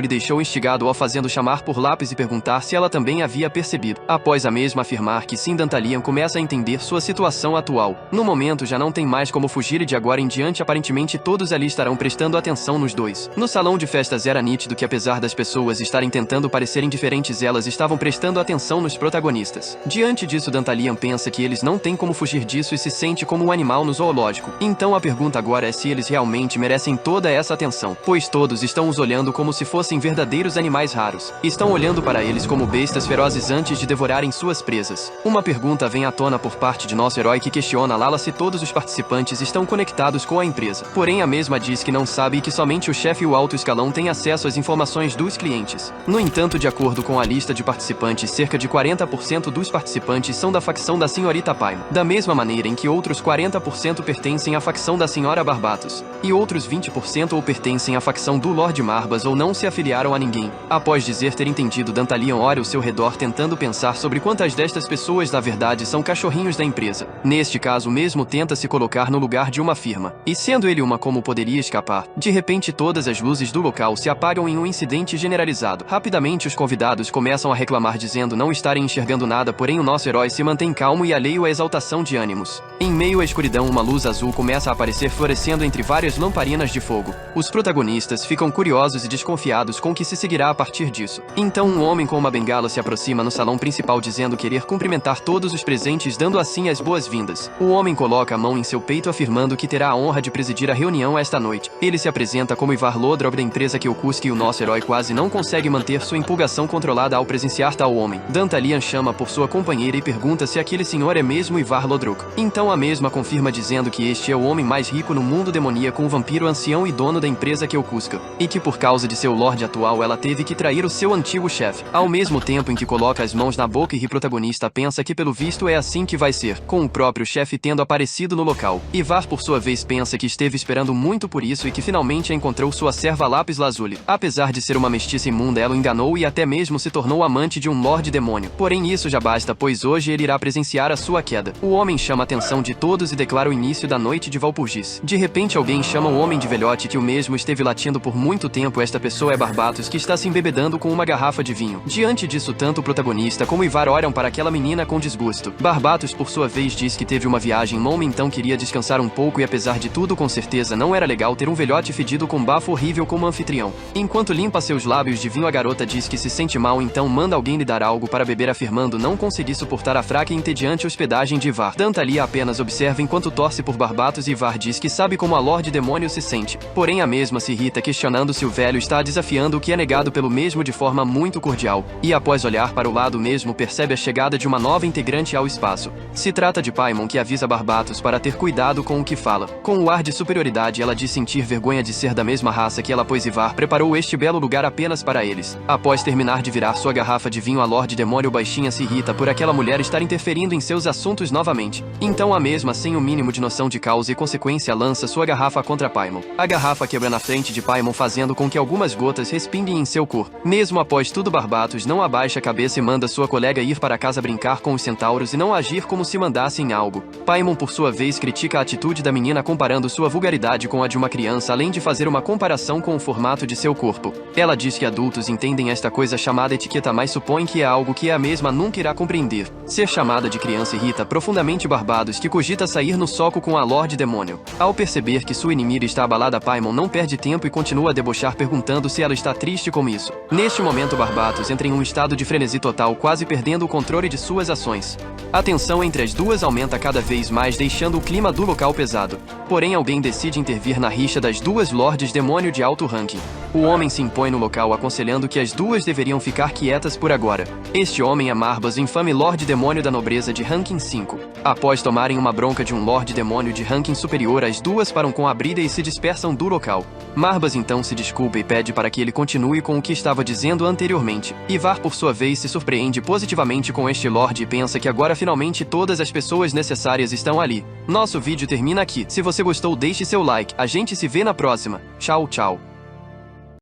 lhe deixou instigado ao fazendo chamar por Lápis e perguntar se ela também havia percebido. Após a mesma afirmar que sim, Dantalia começa a entender sua situação atual. No momento já não tem mais como fugir e de agora em diante aparentemente todos ali estarão prestando atenção nos dois. No salão de festas era nítido que apesar das pessoas estarem tentando parecer indiferentes, elas estavam prestando atenção nos protagonistas. Diante disso, Dantalia pensa que eles não têm como fugir disso e se sente como um animal no zoológico. Então a pergunta agora é se eles realmente merecem toda essa atenção, pois todos estão os olhando como se fossem verdadeiros animais raros. Estão olhando para eles como bestas ferozes antes de devorarem suas presas. Uma pergunta vem à tona por parte de nosso herói que questiona Lala se todos os participantes estão conectados com a empresa. Porém, a mesma diz que não sabe e que somente o chefe e o alto escalão têm acesso às informações dos clientes. No entanto, de acordo com a lista de participantes, cerca de 40% dos participantes são da facção da senhorita Paimon, da mesma maneira em que outros 40% pertencem à facção da senhora Barbatos, e outros 20% ou pertencem à facção do Lord Marbas ou não se afiliaram a ninguém. Após dizer ter entendido, Dantalia olha ao seu redor tentando pensar sobre quantas destas pessoas na verdade são cachorrinhos da empresa. Neste caso mesmo, tenta se colocar no lugar de uma firma. E sendo ele uma, como poderia escapar? De repente todas as luzes do local se apagam em um incidente generalizado. Rapidamente os convidados começam a reclamar dizendo não estarem enxergando nada, porém o nosso herói se mantém calmo e alheio à exaltação de ânimos. Em meio à escuridão, uma luz azul começa a aparecer florescendo entre várias lamparinas de fogo. Os protagonistas ficam curiosos e desconfiados com o que se seguirá a partir disso. Então um homem com uma bengala se aproxima no salão principal dizendo querer cumprimentar todos os presentes, dando assim as boas-vindas. O homem coloca a mão em seu peito afirmando que terá a honra de presidir a reunião esta noite. Ele se apresenta como Ivar Lodrov da empresa Kiokusk e o nosso herói quase não consegue manter sua empolgação controlada ao presenciar tal homem. Dantalia chama por sua companheira e pergunta se aquele senhor é mesmo Ivar Lodrok. Então a mesma confirma dizendo que este é o homem mais rico no mundo demoníaco, um vampiro ancião e dono da empresa Kiokusk, e que por causa de seu lorde atual ela teve que trair o seu antigo chefe. Ao mesmo tempo em que coloca as mãos na boca e ri, protagonista pensa que pelo visto é assim que vai ser, com o próprio chefe tendo aparecido no local. Ivar por sua vez pensa que esteve esperando muito por isso e que finalmente encontrou sua serva Lápis Lazuli. Apesar de ser uma mestiça imunda, ela o enganou e até mesmo se tornou amante de um lorde demônio. Porém isso já basta, pois hoje ele irá presenciar a sua queda. O homem chama a atenção de todos e declara o início da noite de Valpurgis. De repente alguém chama o homem de velhote que o mesmo esteve latindo por muito tempo. Esta pessoa é Barbatos, que está se embebedando com uma garrafa de vinho. Diante disso, tanto o protagonista como Ivar olham para aquela menina com desgosto. Barbatos por sua vez diz que teve uma viagem longa, então queria descansar um pouco e apesar de tudo com certeza não era legal ter um velhote fedido com bafo horrível como anfitrião. Enquanto limpa seus lábios de vinho, a garota diz que se sente mal, então manda alguém lhe dar algo para beber afirmando caso não conseguir suportar a fraca e entediante hospedagem de Ivar. Dantalia apenas observa enquanto torce por Barbatos e Ivar diz que sabe como a Lorde Demônio se sente. Porém a mesma se irrita questionando se o velho está desafiando o que é negado pelo mesmo de forma muito cordial. E após olhar para o lado mesmo percebe a chegada de uma nova integrante ao espaço. Se trata de Paimon, que avisa Barbatos para ter cuidado com o que fala. Com o ar de superioridade ela diz sentir vergonha de ser da mesma raça que ela, pois Ivar preparou este belo lugar apenas para eles. Após terminar de virar sua garrafa de vinho, a Lorde Demônio baixinha se irrita por aquela mulher estar interferindo em seus assuntos novamente. Então a mesma, sem o mínimo de noção de causa e consequência, lança sua garrafa contra Paimon. A garrafa quebra na frente de Paimon, fazendo com que algumas gotas respinguem em seu corpo. Mesmo após tudo, Barbatos não abaixa a cabeça e manda sua colega ir para casa brincar com os centauros e não agir como se mandasse em algo. Paimon, por sua vez, critica a atitude da menina comparando sua vulgaridade com a de uma criança, além de fazer uma comparação com o formato de seu corpo. Ela diz que adultos entendem esta coisa chamada etiqueta, mas supõe que é algo que a mesma nunca irá compreender. Ser chamada de criança irrita profundamente Barbados, que cogita sair no soco com a Lorde Demônio. Ao perceber que sua inimiga está abalada, Paimon não perde tempo e continua a debochar, perguntando se ela está triste com isso. Neste momento, Barbatos entra em um estado de frenesi total, quase perdendo o controle de suas ações. A tensão entre as duas aumenta cada vez mais, deixando o clima do local pesado. Porém, alguém decide intervir na rixa das duas Lordes Demônio de alto ranking. O homem se impõe no local, aconselhando que as duas deveriam ficar quietas por agora. Este homem é Marbas, o infame Lorde Demônio da nobreza de ranking 5. Após tomarem uma bronca de um Lorde Demônio de ranking superior, as duas param com a briga e se dispersam do local. Marbas então se desculpa e pede para que ele continue com o que estava dizendo anteriormente. Ivar, por sua vez, se surpreende positivamente com este Lorde e pensa que agora finalmente todas as pessoas necessárias estão ali. Nosso vídeo termina aqui. Se você gostou, deixe seu like. A gente se vê na próxima. Tchau, tchau.